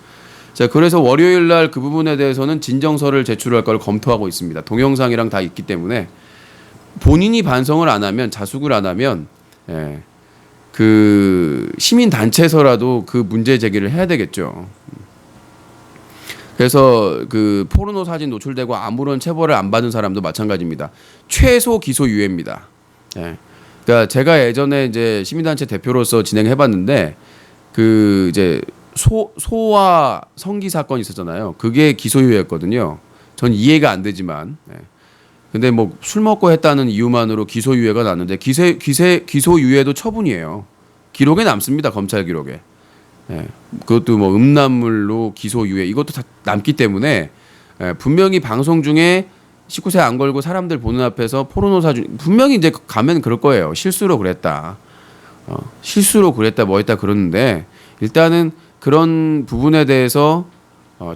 자, 그래서 월요일 날 그 부분에 대해서는 진정서를 제출할 걸 검토하고 있습니다. 동영상이랑 다 있기 때문에 본인이 반성을 안 하면 자숙을 안 하면 그 시민 단체에서라도 그 문제 제기를 해야 되겠죠. 그래서 그 포르노 사진 노출되고 아무런 처벌을 안 받은 사람도 마찬가지입니다. 최소 기소 유예입니다. 그러니까 제가 예전에 이제 시민단체 대표로서 진행해봤는데 그 이제 소와 성기 사건이 있었잖아요. 그게 기소유예였거든요. 전 이해가 안 되지만. 근데 뭐 술 먹고 했다는 이유만으로 기소유예가 났는데 기소유예도 처분이에요. 기록에 남습니다. 검찰 기록에. 그것도 뭐 음란물로 기소유예 이것도 다 남기 때문에 분명히 방송 중에 19세 안 걸고 사람들 보는 앞에서 포르노 사진 분명히 이제 가면 그럴 거예요. 실수로 그랬다. 실수로 그랬다 뭐 했다 그러는데 일단은 그런 부분에 대해서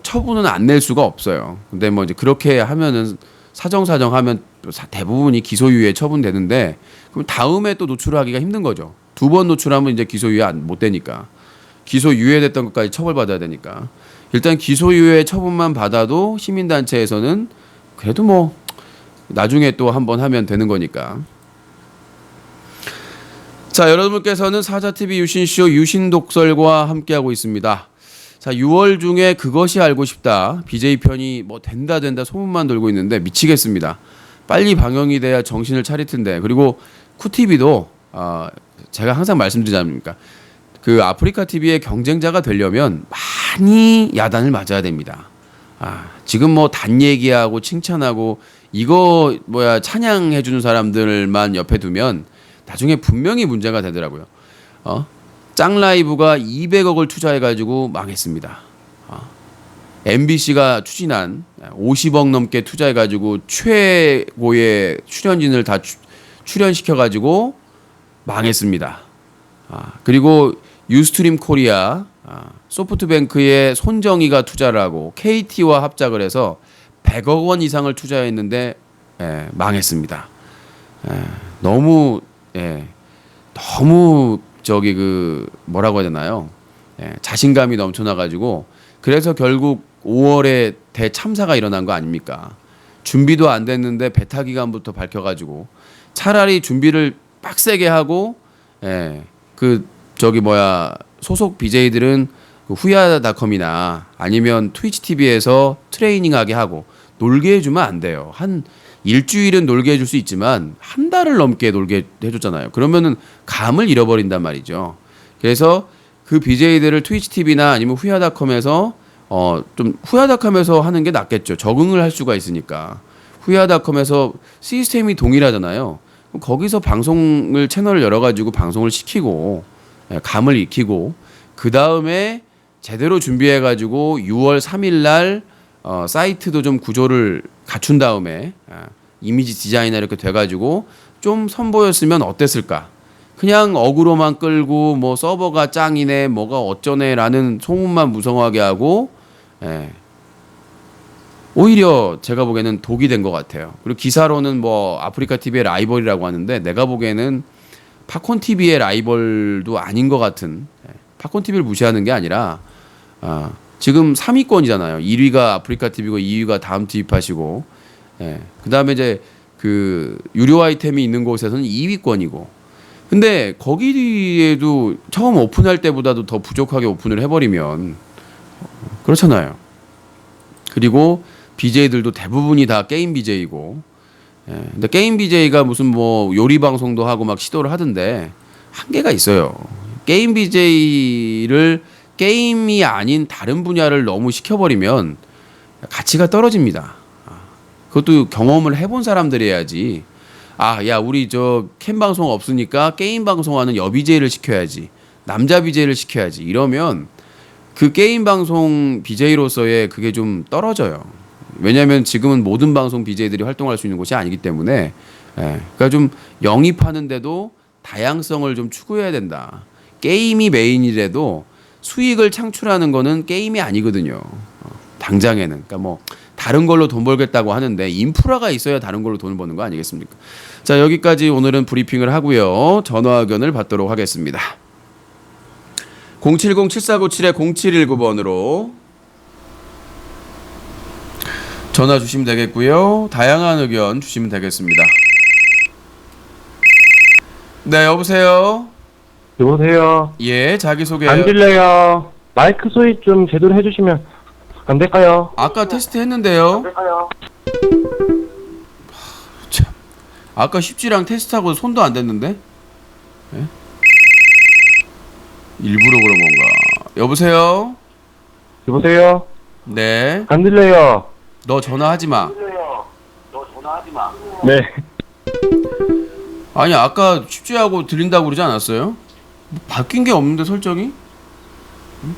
처분은 안 낼 수가 없어요. 근데 뭐 이제 그렇게 하면은 사정하면 대부분이 기소유예 처분되는데 그럼 다음에 또 노출하기가 힘든 거죠. 2번 노출하면 이제 기소유예 못 되니까. 기소유예됐던 것까지 처벌받아야 되니까. 일단 기소유예 처분만 받아도 시민단체에서는 그래도 뭐 나중에 또 한번 하면 되는 거니까. 자, 여러분께서는 사자TV 유신쇼 유신독설과 함께하고 있습니다. 자, 6월 중에 그것이 알고 싶다. BJ 편이 뭐 된다 소문만 돌고 있는데 미치겠습니다. 빨리 방영이 돼야 정신을 차릴 텐데. 그리고 쿠TV도 제가 항상 말씀드리지 않습니까? 그 아프리카 TV의 경쟁자가 되려면 많이 야단을 맞아야 됩니다. 지금 뭐 단 얘기하고 칭찬하고 이거 찬양해 주는 사람들만 옆에 두면 나중에 분명히 문제가 되더라고요. 짱라이브가 200억을 투자해가지고 망했습니다. MBC가 추진한 50억 넘게 투자해가지고 최고의 출연진을 다 출연시켜가지고 망했습니다. 그리고 유스트림 코리아, 소프트뱅크의 손정희가 투자를 하고 KT와 합작을 해서 100억 원 이상을 투자했는데 망했습니다. 너무 저기 그 뭐라고 해야 되나요? 자신감이 넘쳐나가지고 그래서 결국 5월에 대참사가 일어난 거 아닙니까? 준비도 안 됐는데 베타 기간부터 밝혀가지고 차라리 준비를 빡세게 하고 소속 BJ들은 후야닷컴이나 아니면 트위치 TV에서 트레이닝하게 하고 놀게 해주면 안 돼요. 한 일주일은 놀게 해줄 수 있지만 한 달을 넘게 놀게 해줬잖아요. 그러면은 감을 잃어버린단 말이죠. 그래서 그 BJ들을 트위치 TV나 아니면 후야닷컴에서 좀 후야닷컴에서 하는 게 낫겠죠. 적응을 할 수가 있으니까. 후야닷컴에서 시스템이 동일하잖아요. 거기서 방송을 채널을 열어가지고 방송을 시키고 감을 익히고 그 다음에 제대로 준비해가지고 6월 3일 날 사이트도 좀 구조를 갖춘 다음에 이미지 디자이너 이렇게 돼가지고 좀 선보였으면 어땠을까? 그냥 어그로만 끌고 뭐 서버가 짱이네 뭐가 어쩌네라는 소문만 무성하게 하고 오히려 제가 보기에는 독이 된 것 같아요. 그리고 기사로는 뭐 아프리카 TV의 라이벌이라고 하는데 내가 보기에는 팝콘 TV의 라이벌도 아닌 것 같은. 팝콘 TV를 무시하는 게 아니라 지금 3위권이잖아요. 1위가 아프리카 TV고 2위가 다음 TV 팟이고, 그다음에 이제 그 유료 아이템이 있는 곳에서는 2위권이고. 근데 거기에도 처음 오픈할 때보다도 더 부족하게 오픈을 해버리면 그렇잖아요. 그리고 BJ들도 대부분이 다 게임 BJ이고, 근데 게임 BJ가 무슨 뭐 요리 방송도 하고 막 시도를 하던데 한계가 있어요. 게임 BJ를 게임이 아닌 다른 분야를 너무 시켜버리면 가치가 떨어집니다. 그것도 경험을 해본 사람들이 해야지. 야, 우리 저 캠 방송 없으니까 게임 방송하는 여 BJ를 시켜야지. 남자 BJ를 시켜야지. 이러면 그 게임 방송 BJ로서의 그게 좀 떨어져요. 왜냐하면 지금은 모든 방송 BJ들이 활동할 수 있는 곳이 아니기 때문에, 그러니까 좀 영입하는데도 다양성을 좀 추구해야 된다. 게임이 메인이라도 수익을 창출하는 거는 게임이 아니거든요. 당장에는. 그러니까 뭐 다른 걸로 돈 벌겠다고 하는데 인프라가 있어야 다른 걸로 돈을 버는 거 아니겠습니까? 자, 여기까지 오늘은 브리핑을 하고요. 전화 의견을 받도록 하겠습니다. 070-7497-0719번으로 전화 주시면 되겠고요. 다양한 의견 주시면 되겠습니다. 네, 여보세요? 여보세요. 예, 자기소개. 안 들려요. 마이크 소리 좀 제대로 해주시면 안 될까요? 아까 테스트 했는데요. 참. 아까 쉽지랑 테스트하고 손도 안 댔는데? 예? 일부러 그런 건가? 여보세요? 여보세요. 네. 안 들려요. 너 전화하지 마. 네. 아니, 아까 쉽지하고 들린다고 그러지 않았어요? 뭐 바뀐 게 없는데 설정이? 응?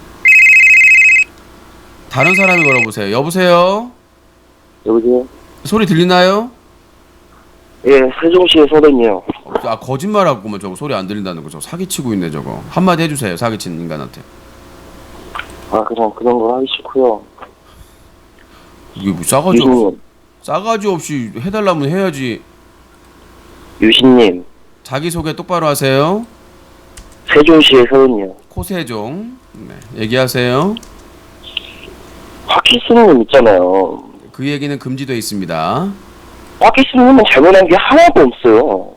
다른 사람이 걸어보세요. 여보세요? 여보세요? 소리 들리나요? 예, 세종시의 서den이요. 거짓말하고만 저거 소리 안 들린다는 거. 저거 사기치고 있네 저거. 한마디 해주세요. 사기치는 인간한테. 그냥 그런 걸 하기 싫고요. 이게 뭐 싸가지 없이 해달라면 해야지. 유신님, 자기소개 똑바로 하세요. 세종시의 서den이요. 코세종. 네, 얘기하세요. 화키스님 있잖아요. 그 얘기는 금지되어 있습니다. 화키스님은 잘못한 게 하나도 없어요.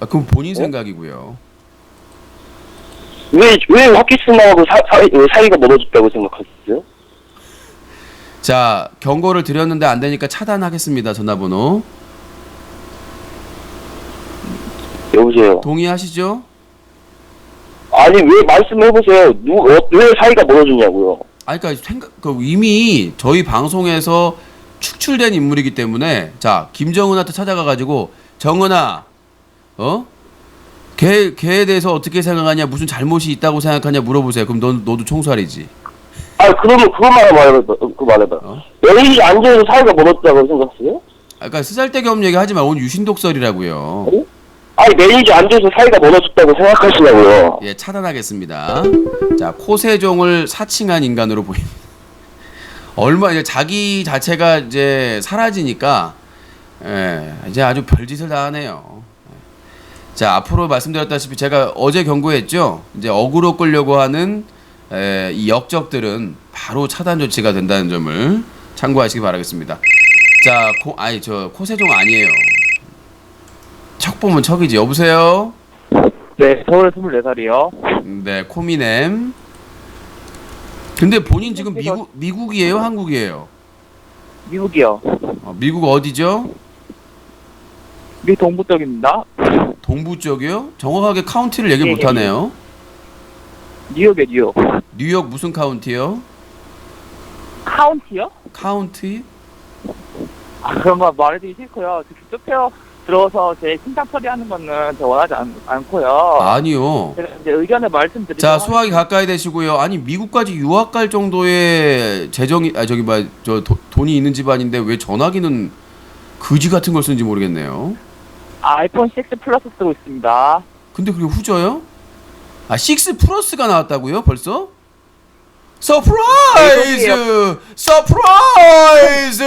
그럼 본인 생각이고요. 왜 화키스님하고 사이가 멀어졌다고 생각하셨어요? 자, 경고를 드렸는데 안 되니까 차단하겠습니다. 전화번호. 여보세요? 동의하시죠? 아니, 왜 말씀해보세요. 왜 사이가 멀어졌냐고요. 그러니까 이미 저희 방송에서 축출된 인물이기 때문에, 자, 김정은한테 찾아가가지고, 정은아, 걔에 대해서 어떻게 생각하냐, 무슨 잘못이 있다고 생각하냐 물어보세요. 그럼 너도 총살이지. 그러면 그것만 말해봐. 매니저 앉아서 사이가 멀어졌다고 생각하세요? 그러니까 쓰잘데기 없는 얘기 하지 마. 오늘 유신독설이라고요. 매니저 앉아서 사이가 멀어졌다고 생각하시냐고요. 예, 차단하겠습니다. 자, 코세종을 사칭한 인간으로 보입니다. 이제 자기 자체가 이제 사라지니까, 이제 아주 별짓을 다 하네요. 자, 앞으로 말씀드렸다시피 제가 어제 경고했죠. 이제 어그로 끌려고 하는 이 역적들은 바로 차단 조치가 된다는 점을 참고하시기 바라겠습니다. 자, 코세종 아니에요. 척 보면 척이지. 여보세요? 네, 서울 24살이요. 네, 코미넴. 근데 본인 지금 미국이에요? 한국이에요? 미국이요. 미국 어디죠? 미 동부 쪽입니다. 동부 쪽이요? 정확하게 카운티를 얘기 예, 못하네요. 뉴욕에 뉴욕. 뉴욕 무슨 카운티요? 카운티요? 카운티? 그런 거 말해드리기 싫고요. 투표 들어서 제 신상 처리하는 거는 저 원하지 않고요. 아니요. 제가 이제 의견을 말씀드리고. 자, 소화기 가까이 대시고요. 아니, 미국까지 유학 갈 정도의 재정이, 돈이 있는 집안인데 왜 전화기는 거지 같은 걸 쓰는지 모르겠네요. 아이폰 6 플러스 쓰고 있습니다. 근데 그게 후져요? 6 플러스가 나왔다고요? 벌써? 서프라이즈! 서프라이즈!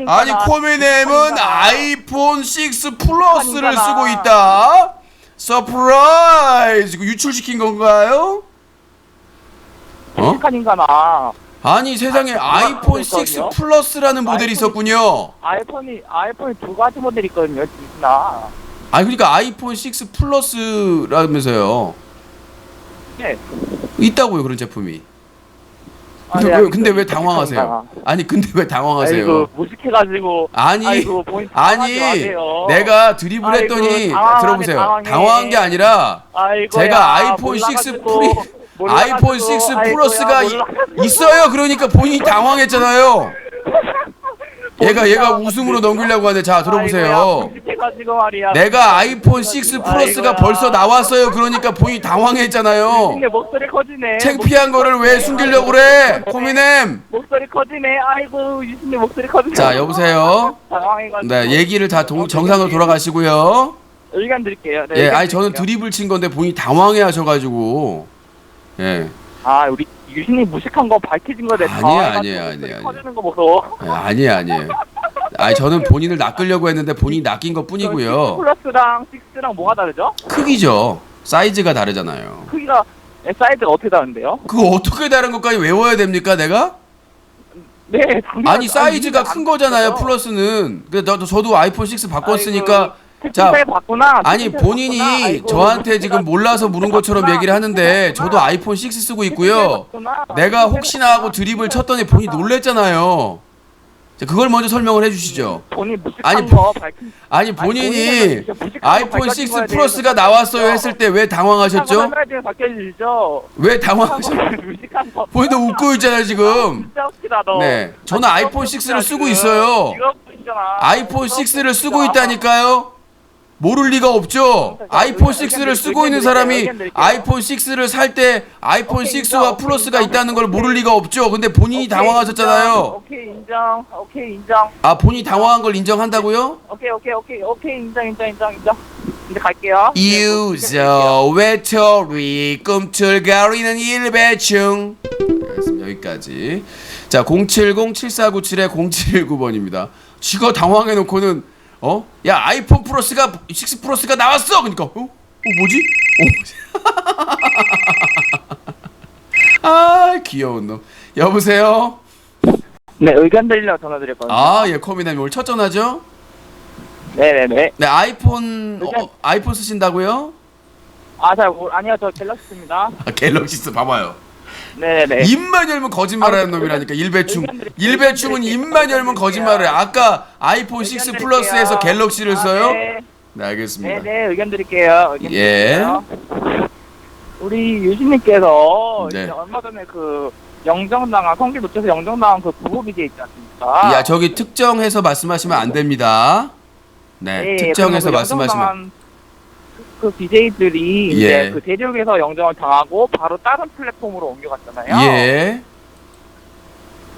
아니 코미넴은 아이폰 6 플러스를 쓰고 있다. 서프라이즈! 이거 유출시킨 건가요? 무식한인가나. 아니 세상에 아이폰 6 플러스라는 모델이 있었군요. 아이폰이 두 가지 모델이 있거든요, 진짜. 아니 그러니까 아이폰 6 플러스라면서요. 네. 있다고요 그런 제품이. 근데 왜 당황하세요? 아니 근데 왜 당황하세요? 아이고 무식해가지고. 아니 아이고, 아니 마세요. 내가 드립을 아이고, 했더니 당황하네, 들어보세요. 당황해. 당황한 게 아니라 아이고야, 제가 아이폰 6 아이폰 6 플러스가 있어요. 그러니까 본인이 당황했잖아요. 얘가 웃음으로 넘기려고 하는데 자 들어보세요. 내가 아이폰 6 플러스가 벌써 나왔어요. 그러니까 본인이 당황했잖아요. 목소리 커지네. 창피한 거를 왜 숨기려고 그래? 코미넴. 목소리 커지네. 아이고 유신님 목소리 커지네. 자 여보세요. 당황해가지고. 네 얘기를 다 정상으로 돌아가시고요. 의견 드릴게요. 네, 예, 의견 아니 저는 드릴게요. 드립을 친 건데 본인이 당황해하셔가지고. 예. 아 우리 유신님 무식한 거 밝혀진 거에 대해 아니에요. 커지는 거 보소. 아니에요. 아니 저는 본인을 낚으려고 했는데 본인이 낚인 것 뿐이고요. 플러스랑 6랑 뭐가 다르죠? 크기죠. 사이즈가 다르잖아요. 크기가 사이즈가 어떻게 다른데요? 그거 어떻게 다른 것까지 외워야 됩니까, 내가? 네, 당연히. 아니 사이즈가 큰 거잖아요, 플러스는. 근데 저도 아이폰 6 바꿨으니까. 자, 바꾸나? 아니 본인이 저한테 지금 몰라서 물은 것처럼 얘기를 하는데 저도 아이폰 6 쓰고 있고요. 내가 혹시나 하고 드립을 쳤더니 본인이 놀랬잖아요. 자, 그걸 먼저 설명을 해주시죠. 아니 본인이 아이폰 6 플러스가 나왔어요 했을 때 왜 당황하셨죠? 왜 당황하셨죠? 본인도 웃고 있잖아요 지금. 네, 저는 아이폰 6를 쓰고 있어요. 아이폰 6를 쓰고 있다니까요. 모를 리가 없죠. 아이폰 6를 쓰고 있는 사람이 아이폰 6를 살 때 아이폰 6와 플러스가 있다는 걸 모를 리가 없죠. 근데 본인이 당황하셨잖아요. 오케이 인정. 오케이 인정. 아 본인이 당황한 걸 인정한다고요? 오케이 인정. 이제 갈게요. 유저 외톨이 꿈틀거리는 일배충. 알겠습니다. 여기까지. 자 070-7497-0719번입니다. 지가 당황해놓고는 야 아이폰 플러스가 6 플러스가 나왔어. 그러니까 뭐지? 아 귀여운 놈. 여보세요. 네 의견 드리려고 전화드렸거든요. 아 예 코미넴 오늘 첫 전화죠? 네네네. 네 아이폰 아이폰 쓰신다고요? 아니요 저 갤럭시입니다. 갤럭시스 봐봐요. 네네. 입만 열면 거짓말하는 놈이라니까 일배충은 입만 열면 거짓말을 해. 아까 아이폰 6 플러스에서 갤럭시를 써요? 네 알겠습니다. 네네 의견 드릴게요. 예. 우리 유신님께서 네. 이제 얼마 전에 그 영정당한 성기 놓쳐서 영정당한 그 부부 BJ 있지 않습니까? 야 저기 특정해서 말씀하시면 안 됩니다. 네 특정해서 말씀하시면. 그 BJ들이 예. 이제 그 대륙에서 영정을 당하고 바로 다른 플랫폼으로 옮겨갔잖아요. 예.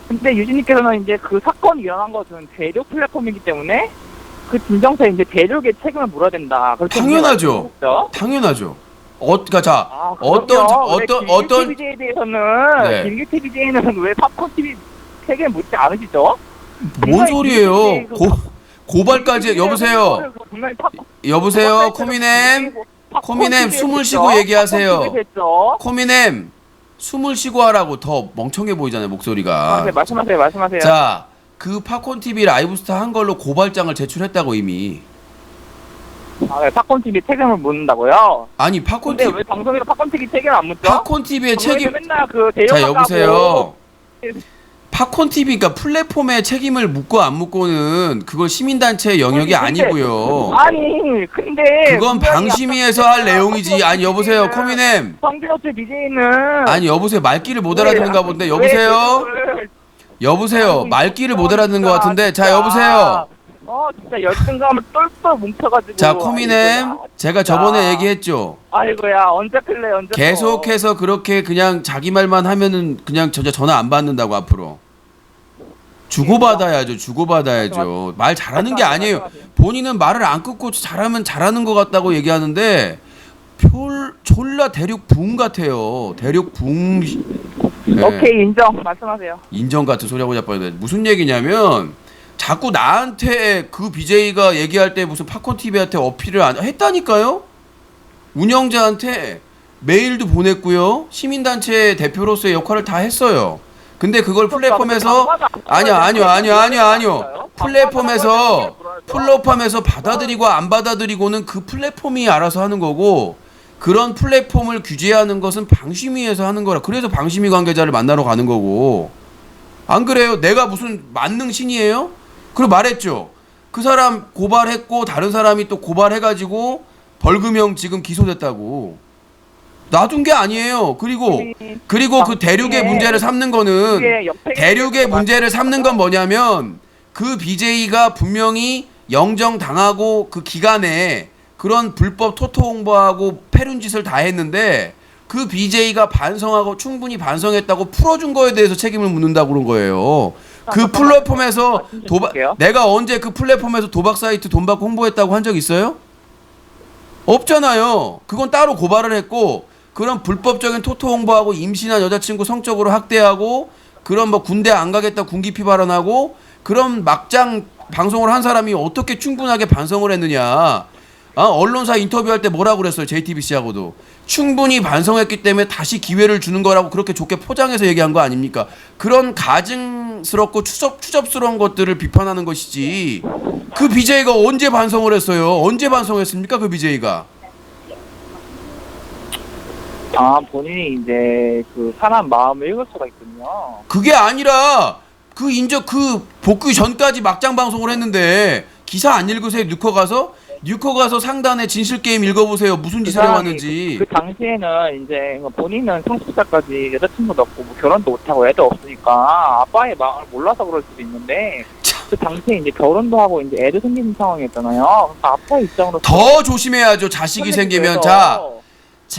근데 유진님께서는 이제 그 사건이 일어난 것은 대륙 플랫폼이기 때문에 그 진정서에 이제 대륙의 책임을 물어야 된다. 당연하죠. 당연하죠. 자 어떤 BJ에 대해서는 네. 김규태 BJ는 왜 팝콘 TV 책임을 묻지 않으시죠? 뭔 소리예요? 고발까지 여보세요. 여보세요 코미넴 숨을 쉬고 얘기하세요. 코미넴 숨을 쉬고 하라고. 더 멍청해 보이잖아요 목소리가. 네, 말씀하세요. 자, 그 팝콘 TV 라이브스타 한 걸로 고발장을 제출했다고 이미. 네, 팝콘 TV 책임을 묻는다고요? 아니 팝콘 근데 TV 왜 방송에서 팝콘 TV 책임을 안 묻죠? 팝콘 TV의 책임. 맨날 그 자 여보세요. 팝콘 TV가 플랫폼에 책임을 묻고 안 묻고는 그건 시민단체의 영역이 아니고요. 아니 근데 그건 방심위에서 할 내용이지. 아니 여보세요 코미넴. 성기로트 BJ는 아니 여보세요 말귀를 못 알아듣는가 본데. 여보세요 말귀를 못 알아듣는 것 같은데. 자 여보세요. 진짜 열등감을 똘똘 뭉쳐가지고. 자 코미넴 제가 저번에 얘기했죠. 아이고야 언제 클래 언제. 계속해서 그렇게 그냥 자기 말만 하면은 그냥 전화 안 받는다고 앞으로. 주고받아야죠. 말 잘하는 게 아니에요. 본인은 말을 안 끊고 잘하면 잘하는 것 같다고 얘기하는데 졸라 대륙 붕 같아요. 대륙 붕. 네. 오케이, 인정. 말씀하세요. 인정 같은 소리 하고 자빠졌네. 무슨 얘기냐면 자꾸 나한테 그 BJ가 얘기할 때 무슨 팝콘 TV한테 어필을 안 했다니까요. 운영자한테 메일도 보냈고요. 시민단체 대표로서의 역할을 다 했어요. 근데 그걸 플랫폼에서 아니요. 플랫폼에서 받아들이고 안 받아들이고는 그 플랫폼이 알아서 하는 거고, 그런 플랫폼을 규제하는 것은 방심위에서 하는 거라. 그래서 방심위 관계자를 만나러 가는 거고. 안 그래요? 내가 무슨 만능신이에요? 그리고 말했죠. 그 사람 고발했고 다른 사람이 또 고발해가지고 벌금형 지금 기소됐다고. 놔둔 게 아니에요. 그리고 그 대륙의 문제를 삼는 거는, 대륙의 문제를 삼는 건 뭐냐면 그 BJ가 분명히 영정당하고 그 기간에 그런 불법 토토 홍보하고 패륜 짓을 다 했는데 그 BJ가 반성하고 충분히 반성했다고 풀어준 거에 대해서 책임을 묻는다고 그런 거예요. 그 플랫폼에서 내가 언제 그 플랫폼에서 도박 사이트 돈 받고 홍보했다고 한 적 있어요? 없잖아요. 그건 따로 고발을 했고, 그런 불법적인 토토 홍보하고 임신한 여자친구 성적으로 학대하고, 그런 뭐 군대 안 가겠다 군기피 발언하고, 그런 막장 방송을 한 사람이 어떻게 충분하게 반성을 했느냐. 언론사 인터뷰할 때 뭐라고 그랬어요? JTBC하고도 충분히 반성했기 때문에 다시 기회를 주는 거라고 그렇게 좋게 포장해서 얘기한 거 아닙니까? 그런 가증스럽고 추접스러운 것들을 비판하는 것이지, 그 BJ가 언제 반성을 했어요? 언제 반성했습니까? 그 BJ가. 본인이 이제 그 사람 마음을 읽을 수가 있군요. 그게 아니라 그 복귀 전까지 막장 방송을 했는데 기사 안 읽으세요? 뉴커 가서 상단에 진실 게임 읽어보세요. 무슨 짓을 해왔는지. 그 당시에는 이제 본인은 성숙자까지 여자친구도 없고 뭐 결혼도 못하고 애도 없으니까 아빠의 마음을 몰라서 그럴 수도 있는데, 그 당시에 이제 결혼도 하고 이제 애도 생기는 상황이었잖아요. 그러니까 아빠의 입장으로 더 조심해야죠. 자식이 생기면.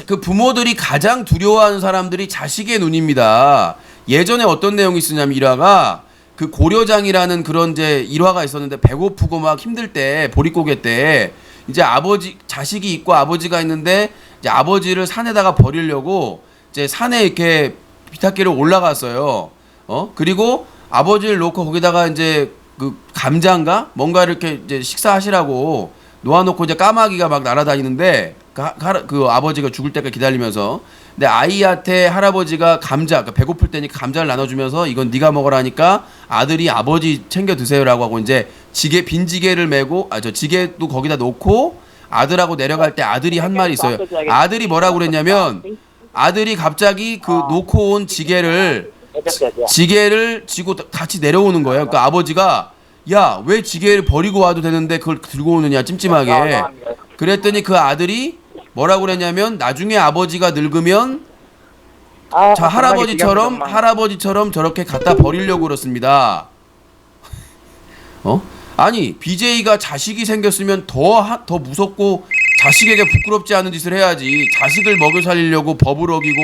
그 부모들이 가장 두려워하는 사람들이 자식의 눈입니다. 예전에 어떤 내용이 있었냐면, 일화가 그 고려장이라는 그런 이제 일화가 있었는데, 배고프고 막 힘들 때, 보릿고개 때 이제 자식이 있고 아버지가 있는데, 이제 아버지를 산에다가 버리려고 이제 산에 이렇게 비탈길을 올라갔어요. 그리고 아버지를 놓고 거기다가 이제 그 감자인가 뭔가 이렇게 이제 식사하시라고 놓아놓고 이제 까마귀가 막 날아다니는데, 그 아버지가 죽을 때까지 기다리면서, 근데 아이한테 할아버지가 그러니까 배고플 때니까 감자를 나눠주면서 이건 네가 먹으라 하니까 아들이 아버지 챙겨 드세요라고 하고 이제 빈지게를 메고, 저 지게도 거기다 놓고 아들하고 내려갈 때 아들이 한 말이 있어요. 아들이 뭐라고 그랬냐면, 아들이 갑자기 그 놓고 온 지게를 지고 같이 내려오는 거예요. 그러니까 아버지가, 야, 왜 지게를 버리고 와도 되는데 그걸 들고 오느냐, 찜찜하게. 그랬더니 그 아들이 뭐라고 그랬냐면, 나중에 아버지가 늙으면 할아버지처럼 저렇게 갖다 버리려고 그렇습니다. 아니, BJ가 자식이 생겼으면 더 무섭고 자식에게 부끄럽지 않은 짓을 해야지. 자식을 먹여 살리려고 법을 어기고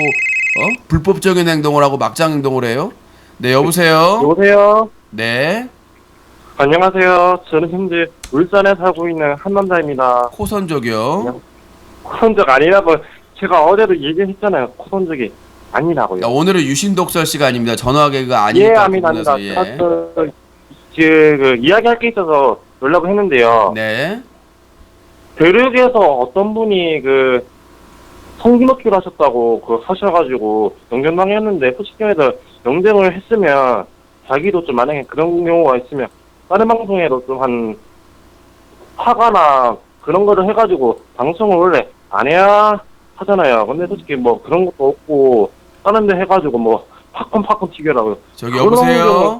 불법적인 행동을 하고 막장 행동을 해요. 네, 여보세요. 여보세요. 네. 안녕하세요. 저는 현재 울산에 살고 있는 한 남자입니다. 코선족이요. 코선적 아니라고 제가 어제도 얘기했잖아요. 코선적이 아니라고요. 오늘은 유신독설 시간입니다. 전화 개그가 아니니까. 예, 압니다. 그 이야기할 게 있어서 연락을 했는데요. 네. 대륙에서 어떤 분이 그 성기먹기를 하셨다고 하셔가지고 영전당했는데, 솔직히 말해서 영전을 했으면 자기도 좀 만약에 그런 경우가 있으면 다른 방송에도 좀 한 화가나 그런 거를 해가지고 방송을 원래 안 해야 하잖아요. 근데 솔직히 뭐 그런 것도 없고 다른 데 해가지고 뭐 팝콘 튀겨라고요. 저기 여보세요.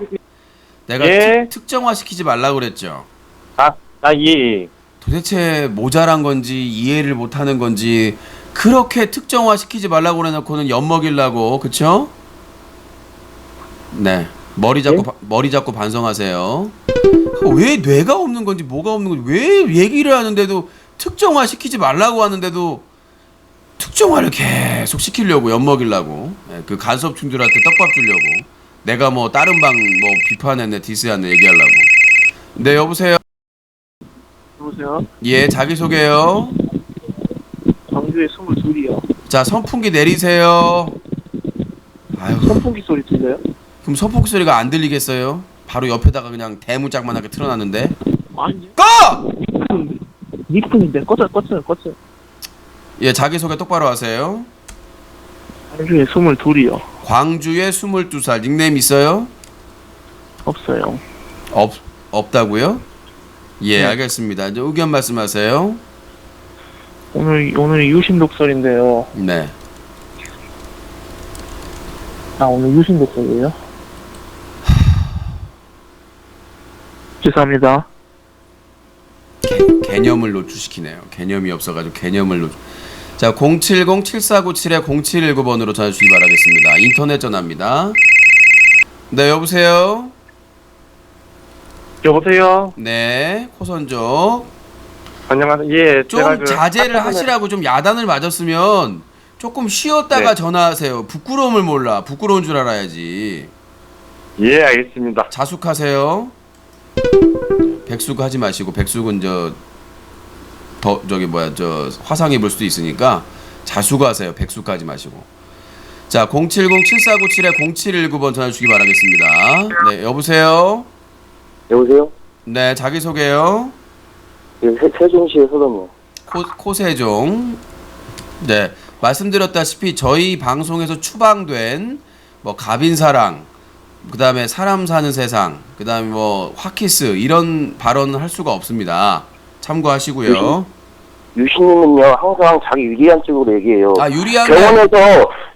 내가 예? 특정화 시키지 말라고 그랬죠. 예. 도대체 모자란 건지 이해를 못하는 건지 그렇게 특정화 시키지 말라고 그래놓고는 엿먹이려고, 그쵸? 네. 머리 잡고 반성하세요. 왜 뇌가 없는 건지 뭐가 없는 건지, 왜 얘기를 하는데도 특정화 시키지 말라고 하는데도 특정화를 계속 시키려고, 엿먹이려고. 네, 그 간섭충들한테 떡밥 주려고. 내가 뭐 다른 방 뭐 비판했네, 디스했네 얘기하려고. 네, 여보세요. 여보세요. 예, 자기소개요. 광주에 22이요. 자, 선풍기 내리세요. 아유, 선풍기 소리 들려요? 그럼 선풍기 소리가 안 들리겠어요? 바로 옆에다가 그냥 대문짝만하게 틀어놨는데. 아니, 꺼! 니폰인데 껐어요. 예, 자기소개 똑바로 하세요. 나중에 22이요. 광주에 22살. 닉네임 있어요? 없어요. 없다고요? 예, 네. 알겠습니다. 이제 의견 말씀하세요. 오늘 유신 독설인데요. 네. 오늘 유신 독설이에요? 죄송합니다. 개념을 노출시키네요. 개념이 없어가지고 개념을 노출. 자, 070-7497-0719번으로 전화 주시기 바라겠습니다. 인터넷 전화입니다. 네, 여보세요? 여보세요? 네, 호선족. 안녕하세요. 예, 좀 제가 그 자제를 아까 전에- 하시라고 좀 야단을 맞았으면 조금 쉬었다가 네. 전화하세요. 부끄러움을 몰라. 부끄러운 줄 알아야지. 예, 알겠습니다. 자숙하세요. 백숙 하지 마시고, 백숙은 화상 입을 수도 있으니까 자숙하세요. 백숙 하지 마시고. 자, 070-7497-0719번 전화 주시기 바라겠습니다. 네, 여보세요? 여보세요? 네, 자기소개요. 예, 세종시의 서동이요. 코세종. 네, 말씀드렸다시피 저희 방송에서 추방된 뭐 가빈사랑, 그 다음에 사람 사는 세상, 그 다음에 뭐 화키스 이런 발언을 할 수가 없습니다. 참고하시고요. 유신님은요, 항상 자기 유리한 쪽으로 얘기해요. 아, 유리한 게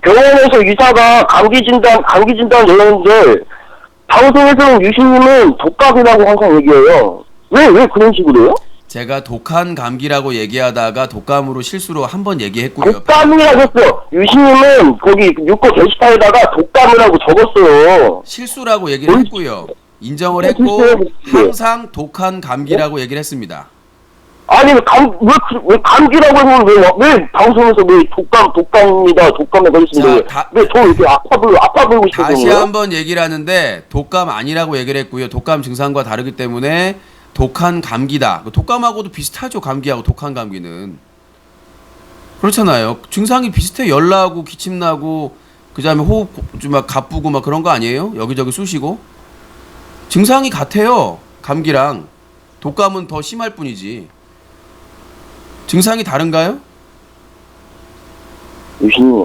병원에서 의사가 감기 진단 내렸는데, 방송에서는 유신님은 독감이라고 항상 얘기해요. 왜 그런 식으로 해요? 제가 독한 감기라고 얘기하다가 독감으로 실수로 한 번 얘기했고요. 독감이라고 했어요. 유신님은 거기 육고 게시판에다가 독감이라고 적었어요. 실수라고 얘기를 했고요. 인정을 했고 항상 독한 감기라고 얘기를 했습니다. 아니, 왜 감기라고 하면 왜 방송에서 왜 독감에 걸렸는데, 자, 왜 더 이렇게 아파 보이고 싶어서 다시 그래요? 한번 얘기를 하는데 독감 아니라고 얘기를 했고요. 독감 증상과 다르기 때문에 독한 감기다. 독감하고도 비슷하죠. 감기하고 독한 감기는. 그렇잖아요. 증상이 비슷해. 열 나고 기침 나고 그다음에 호흡 좀 막 가쁘고 막 그런 거 아니에요? 여기저기 쑤시고. 증상이 같아요. 감기랑. 독감은 더 심할 뿐이지. 증상이 다른가요? 유신님,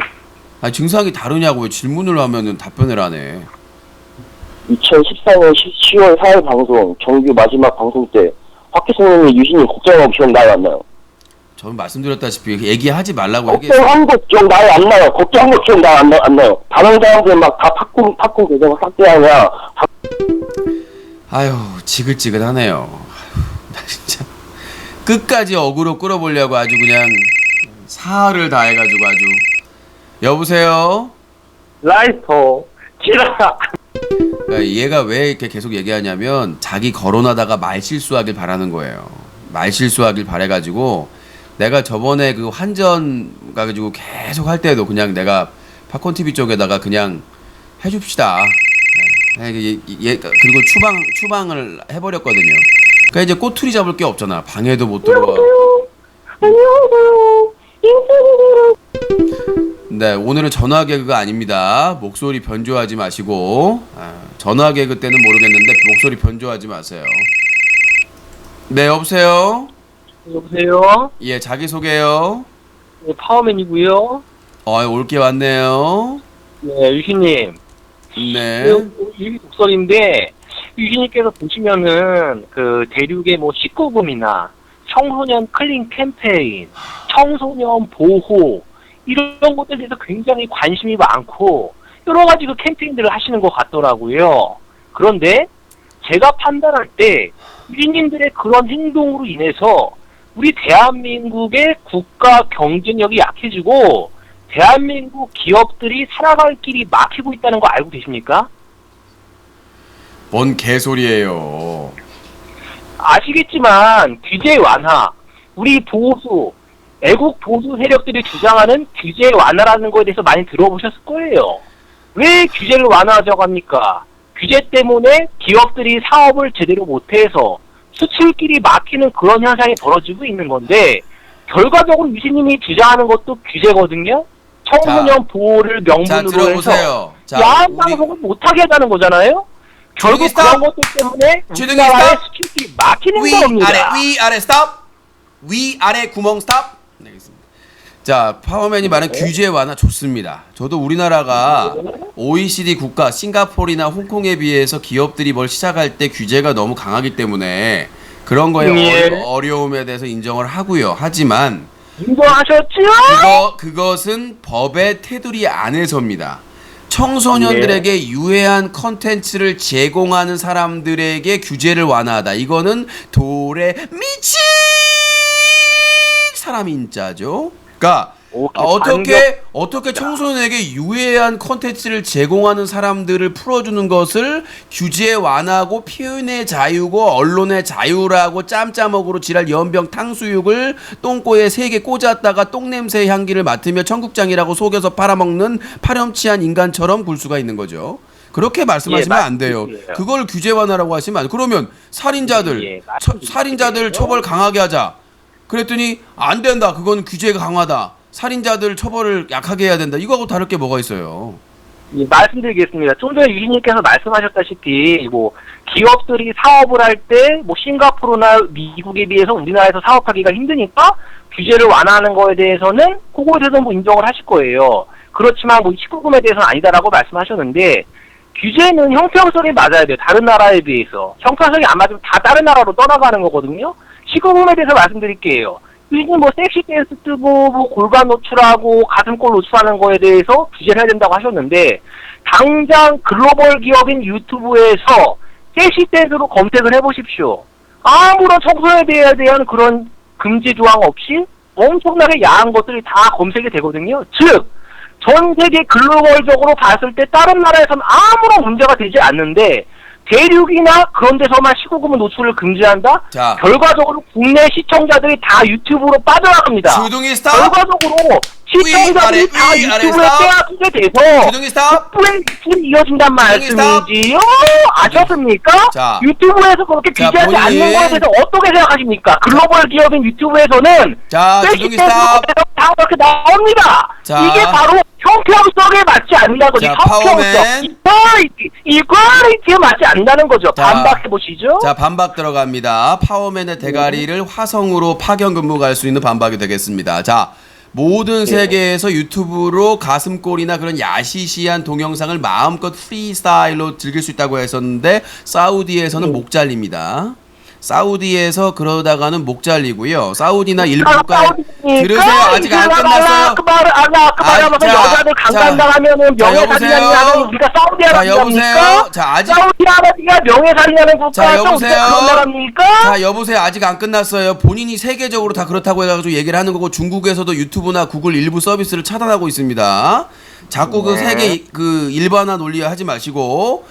아니, 증상이 다르냐고 왜 질문을 하면은 답변을 안 해. 2014년 10월 4일 방송, 정규 마지막 방송 때, 화키스님이 유신님 걱정한 거 기억나요, 안 나요? 저는 말씀드렸다시피 얘기하지 말라고 얘기했어요. 걱정한 거 기억나요, 안 나요? 걱정한 거 기억나요, 안 나요? 다른 사람들 막 다 팝콘 계정을 삭제하냐. 아유, 지긋지긋하네요. 아유, 나 진짜 끝까지 어그로 끌어보려고 아주 그냥 사활을 다해가지고 아주. 여보세요? 라이터, 지라. 그러니까 얘가 왜 이렇게 계속 얘기하냐면 자기 거론하다가 말 실수하길 바라는 거예요. 말 실수하길 바래가지고 내가 저번에 그 환전 가가지고 계속 할 때도 그냥 내가 팝콘 TV 쪽에다가 그냥 해줍시다. 그리고 추방을 해버렸거든요. 그러니까 이제 꼬투리 잡을 게 없잖아. 방에도 못 들어와. 안녕하세요. 인사드려요. 네, 오늘은 전화 개그가 아닙니다. 목소리 변조하지 마시고. 전화 개그 때는 모르겠는데 목소리 변조하지 마세요. 네, 여보세요? 여보세요? 예, 자기소개요. 네, 파워맨이고요. 올게 왔네요. 네, 유신님. 네. 이 독설인데 유신님께서 보시면은 그 대륙의 뭐 19금이나 청소년 클린 캠페인, 청소년 보호 이런 것들에 대해서 굉장히 관심이 많고 여러 가지 그 캠페인들을 하시는 것 같더라고요. 그런데 제가 판단할 때 유신님들의 그런 행동으로 인해서 우리 대한민국의 국가 경쟁력이 약해지고 대한민국 기업들이 살아갈 길이 막히고 있다는 거 알고 계십니까? 뭔 개소리예요. 아시겠지만 규제 완화, 우리 보수, 애국 보수 세력들이 주장하는 규제 완화라는 거에 대해서 많이 들어보셨을 거예요. 왜 규제를 완화하자고 합니까? 규제 때문에 기업들이 사업을 제대로 못해서 수출길이 막히는 그런 현상이 벌어지고 있는 건데 결과적으로 유신님이 주장하는 것도 규제거든요. 청소년 보호를 자, 명분으로 해서 들어보세요. 자, 야한 우리- 방송을 못하게 하자는 거잖아요. 결국 스톱! 그런 것들 때문에 주둥이 우리나라의 스톱! 스킬이 막히는 위 겁니다. 아래 위 아래 스탑. 위 아래 구멍 스탑. 네, 알겠습니다. 자, 파워맨이 말한 규제 완화 좋습니다. 저도 우리나라가 OECD 국가 싱가포르나 홍콩에 비해서 기업들이 뭘 시작할 때 규제가 너무 강하기 때문에 그런 거에 예. 어려움에 대해서 인정을 하고요. 하지만 인정하셨죠? 그것은 법의 테두리 안에서입니다. 청소년들에게 유해한 컨텐츠를 제공하는 사람들에게 규제를 완화하다. 이거는 돌에 미친 사람인자죠. 그러니까 오케이, 어떻게 청소년에게 유해한 컨텐츠를 제공하는 사람들을 풀어주는 것을 규제 완화하고 표현의 자유고 언론의 자유라고 짬짜먹으로 지랄 연병 탕수육을 똥꼬에 3개 꽂았다가 똥냄새 향기를 맡으며 청국장이라고 속여서 팔아먹는 파렴치한 인간처럼 굴 수가 있는 거죠. 그렇게 말씀하시면 예, 안 돼요. 맞습니다. 그걸 규제 완화라고 하시면 안 돼요. 그러면 살인자들 예, 맞습니다. 살인자들 처벌 강하게 하자. 그랬더니 안 된다. 그건 규제가 강하다. 살인자들 처벌을 약하게 해야 된다. 이거하고 다를 게 뭐가 있어요? 예, 말씀드리겠습니다. 좀 전에 유진님께서 말씀하셨다시피 뭐 기업들이 사업을 할 때 뭐 싱가포르나 미국에 비해서 우리나라에서 사업하기가 힘드니까 규제를 완화하는 거에 대해서는 그거에 대해서 뭐 인정을 하실 거예요. 그렇지만 뭐 19금에 대해서는 아니다라고 말씀하셨는데 규제는 형평성이 맞아야 돼요. 다른 나라에 비해서. 형평성이 안 맞으면 다 다른 나라로 떠나가는 거거든요. 19금에 대해서 말씀드릴게요. 요즘 뭐 섹시 댄스 뜨고 뭐 골반 노출하고 가슴골 노출하는 거에 대해서 규제를 해야 된다고 하셨는데 당장 글로벌 기업인 유튜브에서 섹시 댄스로 검색을 해보십시오. 아무런 청소년에 대한 그런 금지 조항 없이 엄청나게 야한 것들이 다 검색이 되거든요. 즉, 전 세계 글로벌적으로 봤을 때 다른 나라에서는 아무런 문제가 되지 않는데 대륙이나 그런 데서만 19금은 노출을 금지한다? 자. 결과적으로 국내 시청자들이 다 유튜브로 빠져나갑니다. 주둥이 스탑. 결과적으로 시청자들이 다 위, 아래, 유튜브에 스탑. 빼앗기게 돼서 주둥이 스탑. 북부의 유출이 이어진단 주둥이 스탑. 말씀이지요? 아셨습니까? 자. 유튜브에서 그렇게 자, 규제하지 본인. 않는 거에 대해서 어떻게 생각하십니까? 글로벌 기업인 유튜브에서는 자, 주둥이 스탑. 다 그렇게 나옵니다. 자. 이게 바로 형평성에 맞지 않는 거죠. 자, 형평성, 파워맨. 이퀄리티에 맞지 않는다는 거죠. 자. 반박해 보시죠. 자, 반박 들어갑니다. 파워맨의 대가리를 화성으로 파견 근무 갈 수 있는 반박이 되겠습니다. 자, 모든 세계에서 유튜브로 가슴골이나 그런 야시시한 동영상을 마음껏 프리스타일로 즐길 수 있다고 했었는데 사우디에서는 목 잘립니다. 사우디에서 그러다가는 목 잘리고요. 사우디나 일부 국가에 들으세요. 아직 안 끝났어요. 그 말을 하면서 자, 여자들 강간당하면은 자, 명예살인하는 여보세요? 나라는 우리가 자, 사우디아라비아입니까? 여보세요? 자, 아직 사우디아라비아 명예살인하는 자, 국가에서 여보세요? 우리가 그런 나라입니까? 자, 여보세요. 아직 안 끝났어요. 본인이 세계적으로 다 그렇다고 해가지고 얘기를 하는 거고 중국에서도 유튜브나 구글 일부 서비스를 차단하고 있습니다. 자꾸 그 세계 그 일반화 논리 하지 마시고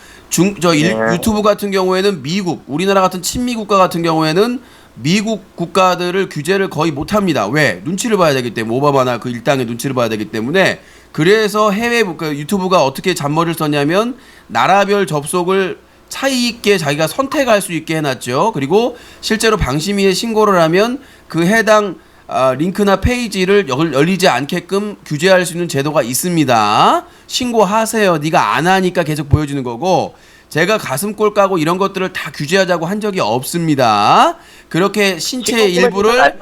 유튜브 같은 경우에는 미국, 우리나라 같은 친미 국가 같은 경우에는 미국 국가들을 규제를 거의 못합니다. 왜? 눈치를 봐야 되기 때문에 오바마나 그 일당의 눈치를 봐야 되기 때문에 그래서 해외 유튜브가 어떻게 잔머리를 썼냐면 나라별 접속을 차이 있게 자기가 선택할 수 있게 해놨죠. 그리고 실제로 방심위에 신고를 하면 그 해당 링크나 페이지를 열리지 않게끔 규제할 수 있는 제도가 있습니다. 신고하세요. 네가 안 하니까 계속 보여주는 거고 제가 가슴골 까고 이런 것들을 다 규제하자고 한 적이 없습니다. 그렇게 신체의 일부를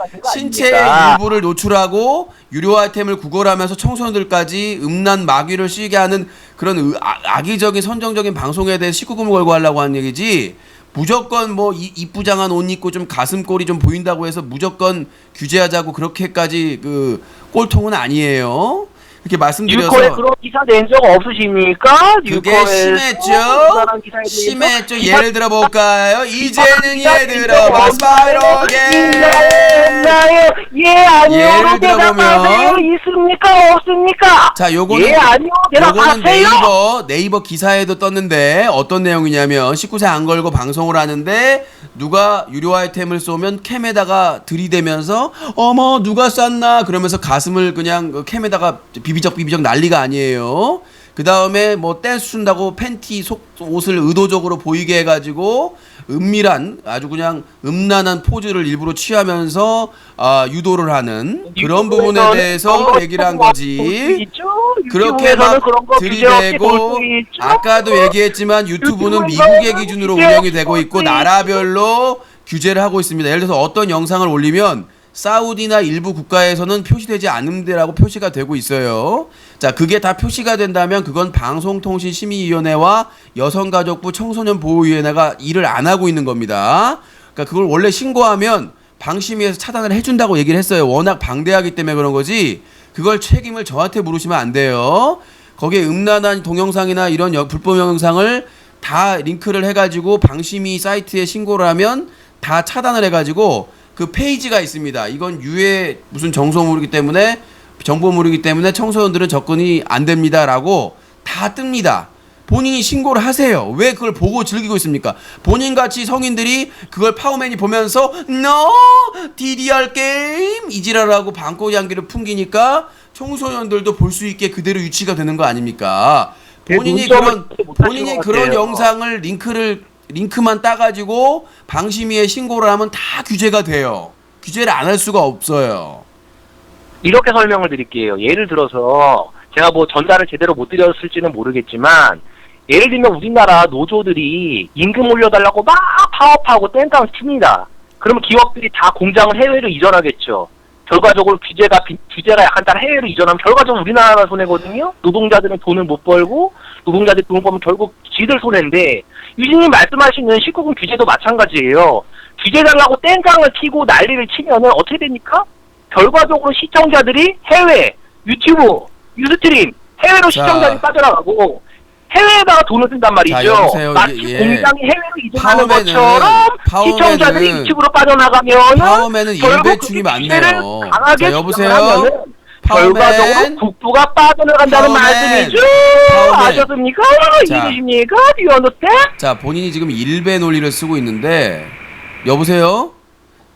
노출하고 유료 아이템을 구걸하면서 청소년들까지 음란 마귀를 씌게 하는 그런 악의적인 선정적인 방송에 대해 19금을 걸고 하려고 하는 얘기지. 무조건 뭐 이쁘장한 옷 입고 좀 가슴골이 좀 보인다고 해서 무조건 규제하자고 그렇게까지 그 꼴통은 아니에요. 이렇게 말씀드려서 유코에 그런 기사 낸 적 없으십니까? 그게 유코에서 심했죠. 그런 기사에 대해서 심했죠. 기사- 예를 들어 볼까요? 이제는 얘들아 봐 스파이로게. 예 아니요. 예를 들어보면 있습니까 없습니까? 자, 요거는 예 아니요. 요거는 대답하세요. 네이버 기사에도 떴는데 어떤 내용이냐면 19세 안 걸고 방송을 하는데 누가 유료 아이템을 쏘면 캠에다가 들이대면서 어머 누가 쐈나 그러면서 가슴을 그냥 그 캠에다가 비비적 난리가 아니에요. 그 다음에 뭐 댄스 춘다고 팬티 옷을 의도적으로 보이게 해가지고 은밀한 아주 그냥 음란한 포즈를 일부러 취하면서 유도를 하는 그런 부분에 대해서 얘기를 한 거지. 그렇게 막 들이대고 아까도 얘기했지만 유튜브는 미국의 기준으로 운영이 되고 있고 나라별로 규제를 하고 있습니다. 예를 들어서 어떤 영상을 올리면 사우디나 일부 국가에서는 표시되지 않은 데라고 표시가 되고 있어요. 자, 그게 다 표시가 된다면 그건 방송통신심의위원회와 여성가족부 청소년보호위원회가 일을 안 하고 있는 겁니다. 그러니까 그걸 원래 신고하면 방심위에서 차단을 해준다고 얘기를 했어요. 워낙 방대하기 때문에 그런 거지. 그걸 책임을 저한테 물으시면 안 돼요. 거기에 음란한 동영상이나 이런 불법 영상을 다 링크를 해가지고 방심위 사이트에 신고를 하면 다 차단을 해가지고 그 페이지가 있습니다. 이건 유해 무슨 정보물이기 때문에 청소년들은 접근이 안 됩니다라고 다 뜹니다. 본인이 신고를 하세요. 왜 그걸 보고 즐기고 있습니까? 본인같이 성인들이 그걸 파워맨이 보면서 No! DDR 게임! 이지랄하고 방꼬장기를 풍기니까 청소년들도 볼 수 있게 그대로 유치가 되는 거 아닙니까? 본인이 그런 영상을 링크만 따가지고 방심위에 신고를 하면 다 규제가 돼요. 규제를 안 할 수가 없어요. 이렇게 설명을 드릴게요. 예를 들어서 제가 뭐 전달을 제대로 못 드렸을지는 모르겠지만 예를 들면 우리나라 노조들이 임금 올려달라고 막 파업하고 땡깡을 칩니다. 그러면 기업들이 다 공장을 해외로 이전하겠죠. 결과적으로 규제가 약한 따라 해외로 이전하면 결과적으로 우리나라가 손해거든요. 노동자들은 돈을 못 벌고 노동자들이 돈을 벌면 결국 지들 손해인데 유진님 말씀하시는 19금 규제도 마찬가지예요. 규제 달라고 땡깡을 치고 난리를 치면은 어떻게 됩니까? 결과적으로 시청자들이 해외, 유튜브, 유스트림, 해외로 시청자들이 빠져나가고 해외에다가 돈을 쓴단 말이죠. 여보세요. 마치 예. 공장이 해외로 이전하는 파워맨은- 것처럼 시청자들이 유튜브로 빠져나가면은 파워맨은 일배충이 많네요. 강하게 자, 여보세요. 하면은 결과적으로 파워맨. 국부가 빠져나간다는 파워맨. 말씀이죠. 파워맨. 아셨습니까? 자. 이해되십니까? Do you understand? 자, 본인이 지금 일배 논리를 쓰고 있는데 여보세요?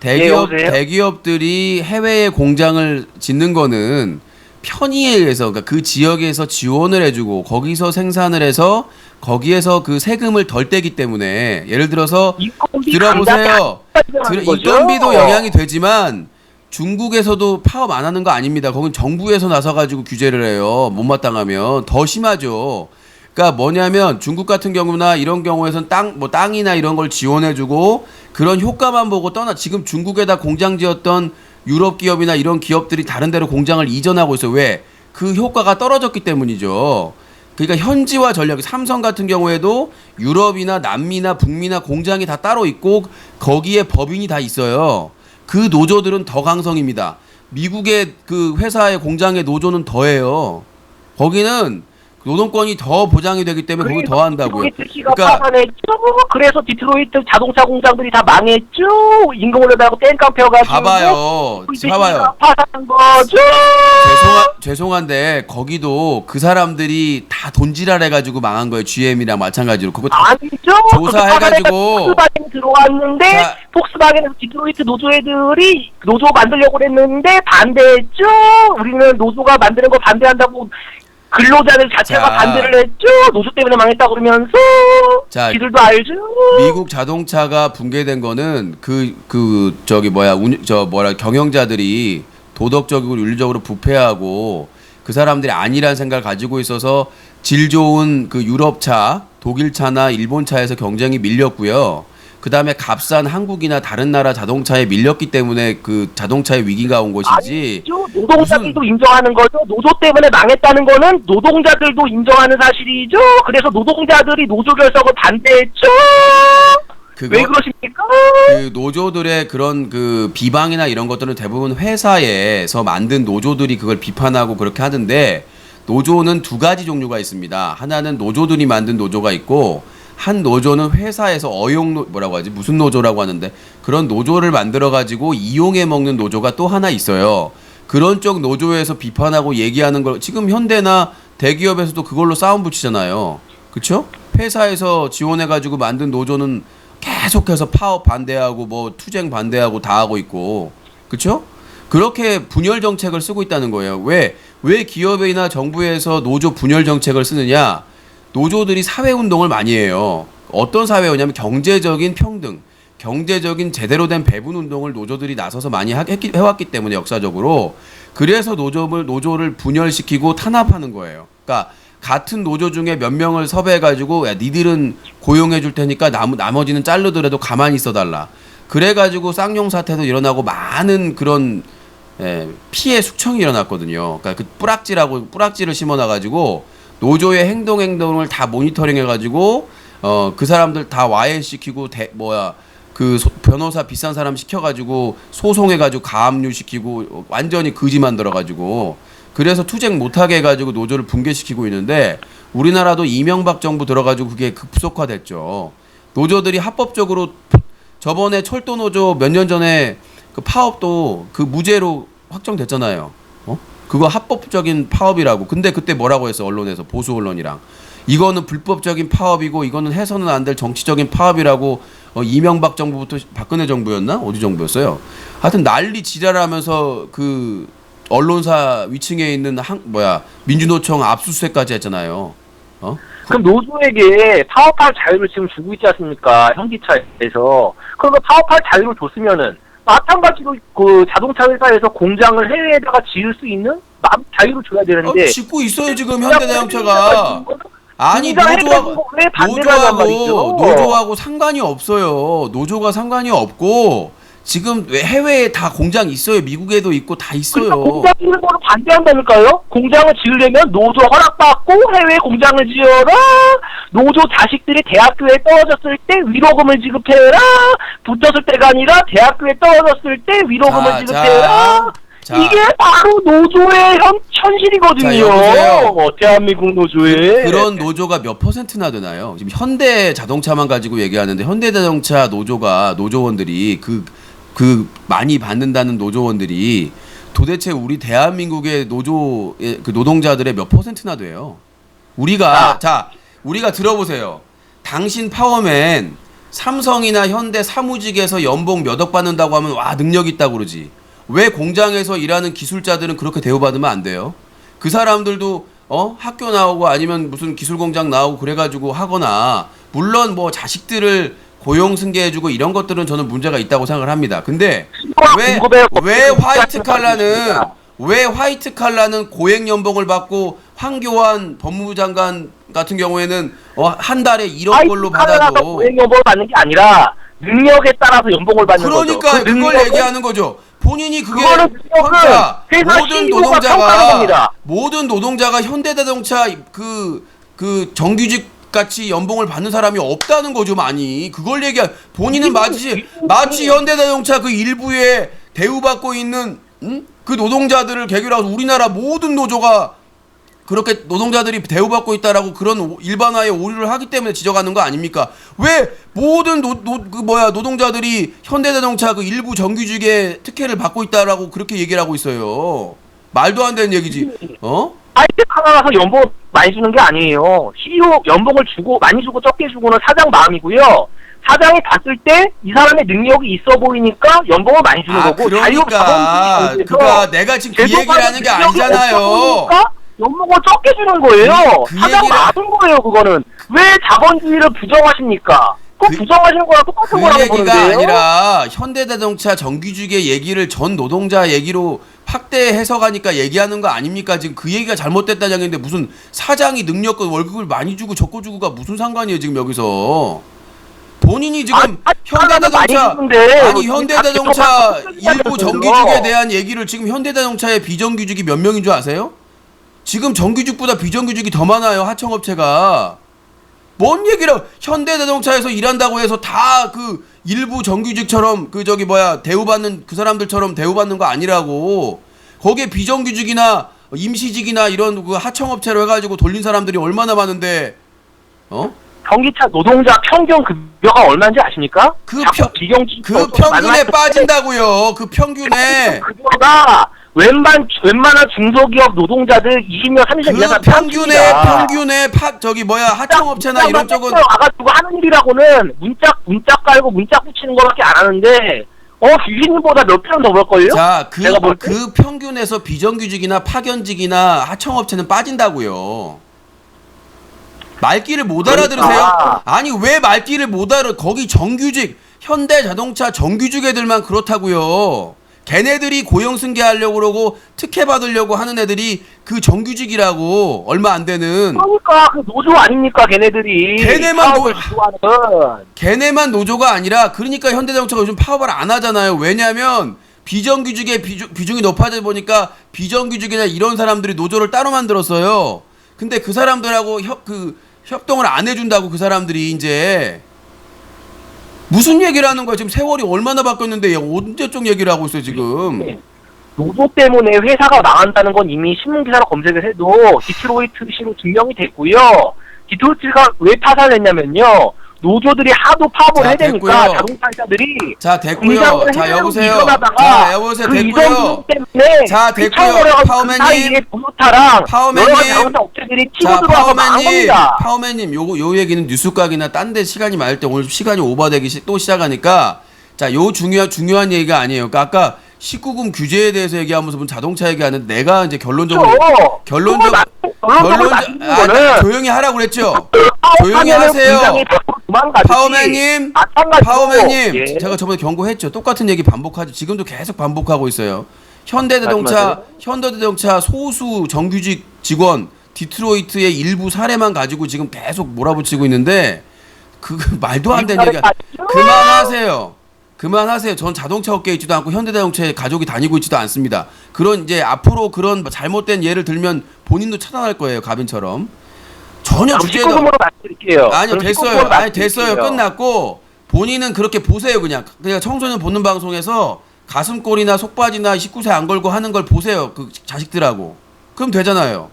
여보세요? 대기업들이 해외에 공장을 짓는 거는 편의에 의해서 그러니까 그 지역에서 지원을 해주고 거기서 생산을 해서 거기에서 그 세금을 덜 떼기 때문에 예를 들어서 인건비 들어보세요. 강자가 인건비도 영향이 되지만 중국에서도 파업 안 하는 거 아닙니다. 거긴 정부에서 나서가지고 규제를 해요. 못마땅하면 더 심하죠. 그러니까 뭐냐면 중국 같은 경우나 이런 경우에선 땅이나 이런 걸 지원해주고 그런 효과만 보고 지금 중국에다 공장 지었던 유럽 기업이나 이런 기업들이 다른 데로 공장을 이전하고 있어요. 왜? 그 효과가 떨어졌기 때문이죠. 그러니까 현지화 전략, 삼성 같은 경우에도 유럽이나 남미나 북미나 공장이 다 따로 있고 거기에 법인이 다 있어요. 그 노조들은 더 강성입니다. 미국의 그 회사의 공장의 노조는 더해요. 거기는 노동권이 더 보장이 되기 때문에 거기 더 한다고요. 그러니까 그래서 디트로이트 자동차 공장들이 다 망했죠. 임금 올려달라고 땡깡 펴가지고 봐봐요. 파산한 거죠. 죄송한데 거기도 그 사람들이 다 돈지랄 해가지고 망한 거예요. GM이랑 마찬가지로. 그거 다 아니죠. 조사해가지고 폭스바겐 들어왔는데 자, 폭스바겐에서 디트로이트 노조 애들이 노조 만들려고 그랬는데 반대했죠. 우리는 노조가 만드는 거 반대한다고 근로자들 자체가 자, 반대를 했죠. 노조 때문에 망했다 그러면서 자, 지들도 알죠. 미국 자동차가 붕괴된 거는 경영자들이 도덕적이고 윤리적으로 부패하고 그 사람들이 아니란 생각을 가지고 있어서 질 좋은 그 유럽차, 독일차나 일본차에서 경쟁이 밀렸고요. 그 다음에 값싼 한국이나 다른 나라 자동차에 밀렸기 때문에 그 자동차의 위기가 온 것이지. 아니죠. 노동자들도 인정하는 거죠. 노조 때문에 망했다는 거는 노동자들도 인정하는 사실이죠. 그래서 노동자들이 노조 결석을 반대했죠. 왜 그러십니까? 그 노조들의 그런 그 비방이나 이런 것들은 대부분 회사에서 만든 노조들이 그걸 비판하고 그렇게 하는데 노조는 두 가지 종류가 있습니다. 하나는 노조들이 만든 노조가 있고 한 노조는 회사에서 무슨 노조라고 하는데 그런 노조를 만들어 가지고 이용해 먹는 노조가 또 하나 있어요. 그런 쪽 노조에서 비판하고 얘기하는 걸 지금 현대나 대기업에서도 그걸로 싸움 붙이잖아요. 그렇죠? 회사에서 지원해 가지고 만든 노조는 계속해서 파업 반대하고 뭐 투쟁 반대하고 다 하고 있고. 그렇죠? 그렇게 분열 정책을 쓰고 있다는 거예요. 왜 기업이나 정부에서 노조 분열 정책을 쓰느냐? 노조들이 사회운동을 많이 해요. 어떤 사회였냐면 경제적인 평등, 경제적인 제대로 된 배분 운동을 노조들이 나서서 많이 해왔기 때문에 역사적으로 그래서 노조를 분열시키고 탄압하는 거예요. 그러니까 같은 노조 중에 몇 명을 섭외해가지고 야 니들은 고용해줄 테니까 나머지는 자르더라도 가만히 있어달라. 그래가지고 쌍용 사태도 일어나고 많은 그런 피해 숙청이 일어났거든요. 그러니까 그 뿌락지를 심어놔가지고 노조의 행동을 다 모니터링해가지고 그 사람들 다 와해시키고 변호사 비싼 사람 시켜가지고 소송해가지고 가압류시키고 완전히 거지 만들어가지고 그래서 투쟁 못하게 해가지고 노조를 붕괴시키고 있는데 우리나라도 이명박 정부 들어가지고 그게 급속화됐죠. 노조들이 합법적으로 저번에 철도 노조 몇 년 전에 그 파업도 그 무죄로 확정됐잖아요. 그거 합법적인 파업이라고. 근데 그때 뭐라고 했어 언론에서 보수 언론이랑 이거는 불법적인 파업이고 이거는 해서는 안 될 정치적인 파업이라고 이명박 정부부터 박근혜 정부였나 어디 정부였어요. 하여튼 난리 지랄하면서 그 언론사 위층에 있는 민주노총 압수수색까지 했잖아요. 그럼 노조에게 파업할 자유를 지금 주고 있지 않습니까? 현기차에서. 그러면 파업할 자유를 줬으면은 마찬가지로 그 자동차 회사에서 공장을 해외에다가 지을 수 있는 자유를 줘야 되는데. 짓고 있어요 지금 현대자동차가. 아니 노조하고 상관이 없어요. 노조가 상관이 없고 지금 해외에 다 공장 있어요. 미국에도 있고 다 있어요. 그러니까 공장 지는 거를 반대한다니까요? 공장을 지으려면 노조 허락받고 해외에 공장을 지어라. 노조 자식들이 대학교에 떨어졌을 때 위로금을 지급해라. 붙었을 때가 아니라 대학교에 떨어졌을 때 위로금을 지급해라. 이게 바로 노조의 현실이거든요. 대한민국 노조의. 그런 노조가 몇 퍼센트나 되나요? 지금 현대자동차만 가지고 얘기하는데 현대자동차 노조원들이 그 많이 받는다는 노조원들이 도대체 우리 대한민국의 그 노동자들의 몇 퍼센트나 돼요? 우리가 들어보세요. 당신 파워맨 삼성이나 현대 사무직에서 연봉 몇 억 받는다고 하면 와 능력 있다고 그러지. 왜 공장에서 일하는 기술자들은 그렇게 대우받으면 안 돼요? 그 사람들도 학교 나오고 아니면 무슨 기술공장 나오고 그래가지고 하거나 물론 뭐 자식들을 고용 승계해주고 이런 것들은 저는 문제가 있다고 생각을 합니다. 근데 왜 화이트 칼라는 고액 연봉을 받고 황교안 법무부 장관 같은 경우에는 한 달에 1억 벌로 받아도 고액 연봉을 받는 게 아니라 능력에 따라서 연봉을 받는 거죠. 그러니까 그걸 얘기하는 거죠. 본인이 그게 모든 노동자가 현대자동차 그 정규직 같이 연봉을 받는 사람이 없다는 거죠, 많이. 그걸 본인은 마치 현대자동차 그 일부에 대우받고 있는 그 노동자들을 계기로 해서 우리나라 모든 노조가 그렇게 노동자들이 대우받고 있다라고 그런 일반화에 오류를 하기 때문에 지적하는 거 아닙니까? 왜 모든 노동자들이 현대자동차 그 일부 정규직의 특혜를 받고 있다라고 그렇게 얘기를 하고 있어요. 말도 안 되는 얘기지. 하이텍 하나라서 연봉 많이 주는 게 아니에요. CEO 연봉을 많이 주고 적게 주고는 사장 마음이고요. 사장이 봤을 때 이 사람의 능력이 있어 보이니까 연봉을 많이 주는 거고. 그러니까 내가 지금 그 얘기를 하는 게 아니잖아요. 연봉을 적게 주는 거예요. 사장 마음인 거예요, 그거는. 왜 자본주의를 부정하십니까? 부정하시는 거랑 똑같은 거라고 보는데요. 그 얘기가 아니라 현대자동차 정규직의 얘기를 전 노동자 얘기로 확대 해석하니까 얘기하는 거 아닙니까? 지금 그 얘기가 잘못됐다는 얘기인데 무슨 사장이 능력과 월급을 많이 주고 적고 주고가 무슨 상관이에요 지금 여기서. 본인이 지금 현대자동차 일부 정규직에 대한 얘기를 지금 현대자동차의 비정규직이 몇 명인 줄 아세요? 지금 정규직보다 비정규직이 더 많아요. 하청업체가. 뭔 얘기를 현대자동차에서 일한다고 해서 다 그 일부 정규직처럼 대우받는 그 사람들처럼 대우받는 거 아니라고. 거기에 비정규직이나 임시직이나 이런 그 하청업체로 해가지고 돌린 사람들이 얼마나 많은데 전기차 노동자 평균 급여가 얼마인지 아십니까? 그 평균에 빠진다고요. 그 평균에 급여가 웬만한 중소기업 노동자들 20년, 30년 이상 평균에 하청업체나 이런 쪽은 와가지고 하는 일이라고는 문자 깔고 문자 붙이는 거밖에 안 하는데 유신님보다 몇 표는 더 벌걸요? 자, 그 평균에서 비정규직이나 파견직이나 하청업체는 빠진다고요. 말귀를 못 알아들으세요? 아니 왜 말귀를 못 알아? 거기 정규직 현대자동차 정규직 애들만 그렇다고요. 걔네들이 고용승계하려고 그러고 특혜 받으려고 하는 애들이 그 정규직이라고 얼마 안 되는. 그러니까 그 노조 아닙니까 걔네들이. 걔네만 노조가 아니라 그러니까 현대자동차가 요즘 파업을 안 하잖아요. 왜냐하면 비정규직의 비중이 높아져 보니까 비정규직이나 이런 사람들이 노조를 따로 만들었어요. 근데 그 사람들하고 협동을 안 해준다고 그 사람들이 이제 무슨 얘기를 하는 거야? 지금 세월이 얼마나 바뀌었는데 언제적 얘기를 하고 있어요 지금. 노조 때문에 회사가 망한다는 건 이미 신문기사로 검색을 해도 디트로이트시로 증명이 됐고요. 디트로이트가 왜 파산했냐면요. 노조들이 하도 파업을 해야 되니까 자동차 회사들이. 자 됐고요. 자 여보세요. 자 여보세요. 그 됐고요. 때문에 자 됐고요. 파워맨님. 토요타랑 파워맨님. 여러 자동차 업체들이 치고 자 들어와서 망한 겁니다. 파워맨님 요 얘기는 뉴스각이나 딴 데 시간이 많을 때 오늘 시간이 오버되기 또 시작하니까 자 요 중요한 얘기가 아니에요. 그러니까 아까 19금 규제에 대해서 얘기하면서 분 자동차 얘기하는데 내가 이제 결론적으로 조용히 하라고 그랬죠. 조용히 하세요. 파워맨님, 예. 제가 저번에 경고했죠. 똑같은 얘기 반복하죠. 지금도 계속 반복하고 있어요. 현대자동차 소수 정규직 직원 디트로이트의 일부 사례만 가지고 지금 계속 몰아붙이고 있는데 그 말도 안 되는 얘기야. 그만하세요. 전 자동차 업계에 있지도 않고 현대자동차에 가족이 다니고 있지도 않습니다. 그런 이제 앞으로 그런 잘못된 예를 들면 본인도 차단할 거예요. 가빈처럼. 전혀 주제도. 19금으로 말씀드릴게요. 아니요, 됐어요. 아니 됐어요. 끝났고 본인은 그렇게 보세요. 그냥 청소년 보는 방송에서 가슴골이나 속바지나 19세 안 걸고 하는 걸 보세요. 그 자식들하고. 그럼 되잖아요.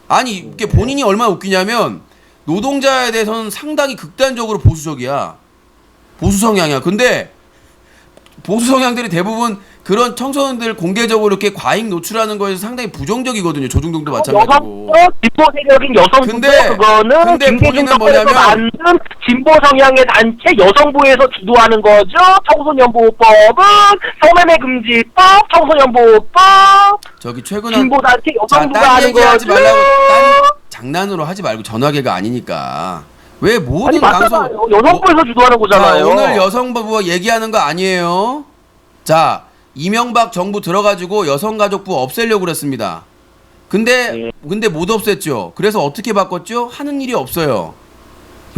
아니 이게 본인이 얼마나 웃기냐면 노동자에 대해서는 상당히 극단적으로 보수적이야. 보수 성향이야. 근데 보수 성향들이 대부분 그런 청소년들 공개적으로 이렇게 과잉 노출하는 거에서 상당히 부정적이거든요. 조중동도 마찬가지고. 진보 세력인 여성부죠. 그거는 본인은 뭐냐면 만든 진보 성향의 단체 여성부에서 주도하는 거죠. 청소년보호법은 성매매 금지법, 청소년보호법. 저기 최근에 진보 단체 여성부가 하는 거죠. 하지 말라고. 장난으로 하지 말고 전화계가 아니니까. 왜 모든 방송 여성부에서 주도하는 거잖아요. 자, 오늘 여성부가 얘기하는 거 아니에요. 자, 이명박 정부 들어가지고 여성가족부 없애려고 그랬습니다. 근데 못 없앴죠. 그래서 어떻게 바꿨죠? 하는 일이 없어요.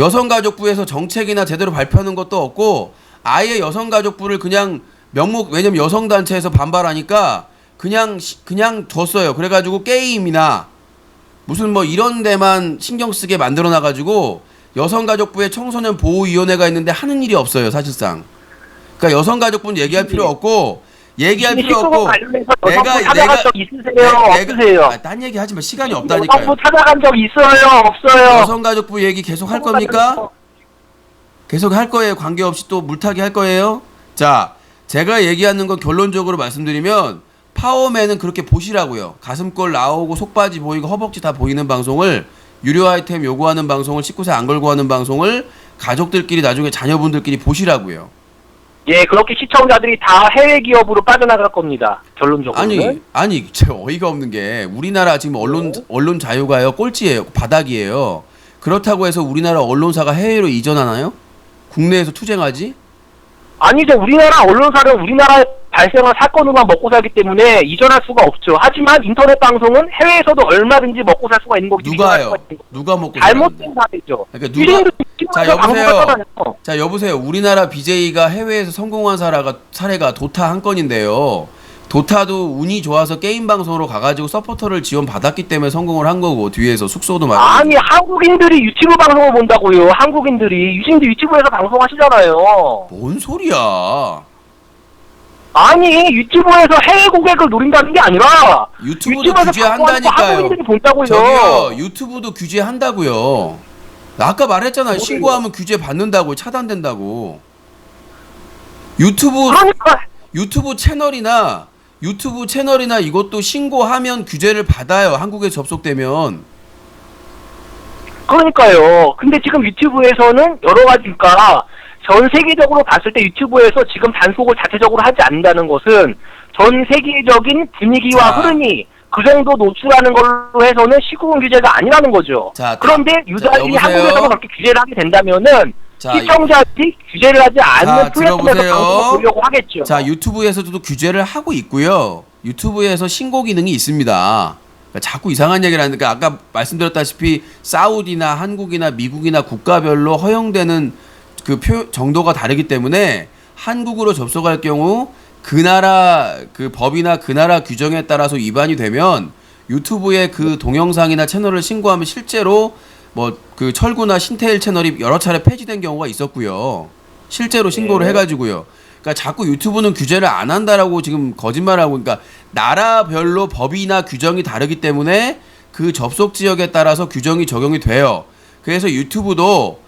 여성가족부에서 정책이나 제대로 발표하는 것도 없고 아예 여성가족부를 그냥 왜냐면 여성단체에서 반발하니까 그냥 뒀어요. 그래가지고 게임이나 무슨 뭐 이런 데만 신경 쓰게 만들어 놔가지고 여성가족부에 청소년 보호위원회가 있는데 하는 일이 없어요. 사실상. 그러니까 여성가족부는 얘기할 필요 없고 내가 없으세요? 딴 얘기 하지 마. 시간이 없다니까요. 여성부 찾아간 적 있어요? 없어요? 여성가족부 얘기 계속 할 겁니까? 계속 할 거예요. 관계없이 또 물타기 할 거예요. 자, 제가 얘기하는 건 결론적으로 말씀드리면 파워맨은 그렇게 보시라고요. 가슴골 나오고 속바지 보이고 허벅지 다 보이는 방송을 유료 아이템 요구하는 방송을 19세 안 걸고 하는 방송을 가족들끼리 나중에 자녀분들끼리 보시라고요. 예, 그렇게 시청자들이 다 해외 기업으로 빠져나갈 겁니다. 결론적으로. 아니, 제가 어이가 없는 게 우리나라 지금 언론 자유가요 꼴찌예요, 바닥이에요. 그렇다고 해서 우리나라 언론사가 해외로 이전하나요? 국내에서 투쟁하지? 아니죠. 우리나라 언론사는 우리나라에 발생한 사건으로만 먹고 살기 때문에 이전할 수가 없죠. 하지만 인터넷 방송은 해외에서도 얼마든지 먹고 살 수가 있는 거기 때문에. 누가요? 누가 먹고 잘못된 사례죠. 그러니까 자 여보세요. 우리나라 BJ가 해외에서 성공한 사례가 도타 한 건인데요. 도타도 운이 좋아서 게임 방송으로 가가지고 서포터를 지원받았기 때문에 성공을 한 거고 뒤에서 숙소도 말이죠. 아니 한국인들이 유튜브 방송을 본다고요. 한국인들이 유튜브에서 방송하시잖아요. 뭔 소리야? 아니 유튜브에서 해외 고객을 노린다는 게 아니라 유튜브도 규제한다니까요. 한국인들이 본다고요. 저기요, 유튜브도 규제한다고요. 아까 말했잖아요. 신고하면 규제 받는다고, 차단된다고. 유튜브 채널이나 이것도 신고하면 규제를 받아요. 한국에 접속되면. 그러니까요. 근데 지금 유튜브에서는 여러 가지니까 전 세계적으로 봤을 때 유튜브에서 지금 단속을 자체적으로 하지 않는다는 것은 전 세계적인 분위기와 흐름이 그 정도 노출하는 걸로 해서는 19금 규제가 아니라는 거죠. 자, 그런데 유달리 여보세요? 한국에서는 그렇게 규제를 하게 된다면은 자, 시청자들이 규제를 하지 않는 플랫폼에서 들어보세요. 방송을 보려고 하겠죠. 자, 유튜브에서도 규제를 하고 있고요. 유튜브에서 신고 기능이 있습니다. 그러니까 자꾸 이상한 얘기를 하니까 아까 말씀드렸다시피 사우디나 한국이나 미국이나 국가별로 허용되는 그 정도가 다르기 때문에 한국으로 접속할 경우 그 나라 그 법이나 그 나라 규정에 따라서 위반이 되면 유튜브에 그 동영상이나 채널을 신고하면 실제로 뭐 그 철구나 신태일 채널이 여러 차례 폐지된 경우가 있었고요. 실제로 신고를 해가지고요. 그러니까 자꾸 유튜브는 규제를 안 한다라고 지금 거짓말하고, 그러니까 나라별로 법이나 규정이 다르기 때문에 그 접속 지역에 따라서 규정이 적용이 돼요. 그래서 유튜브도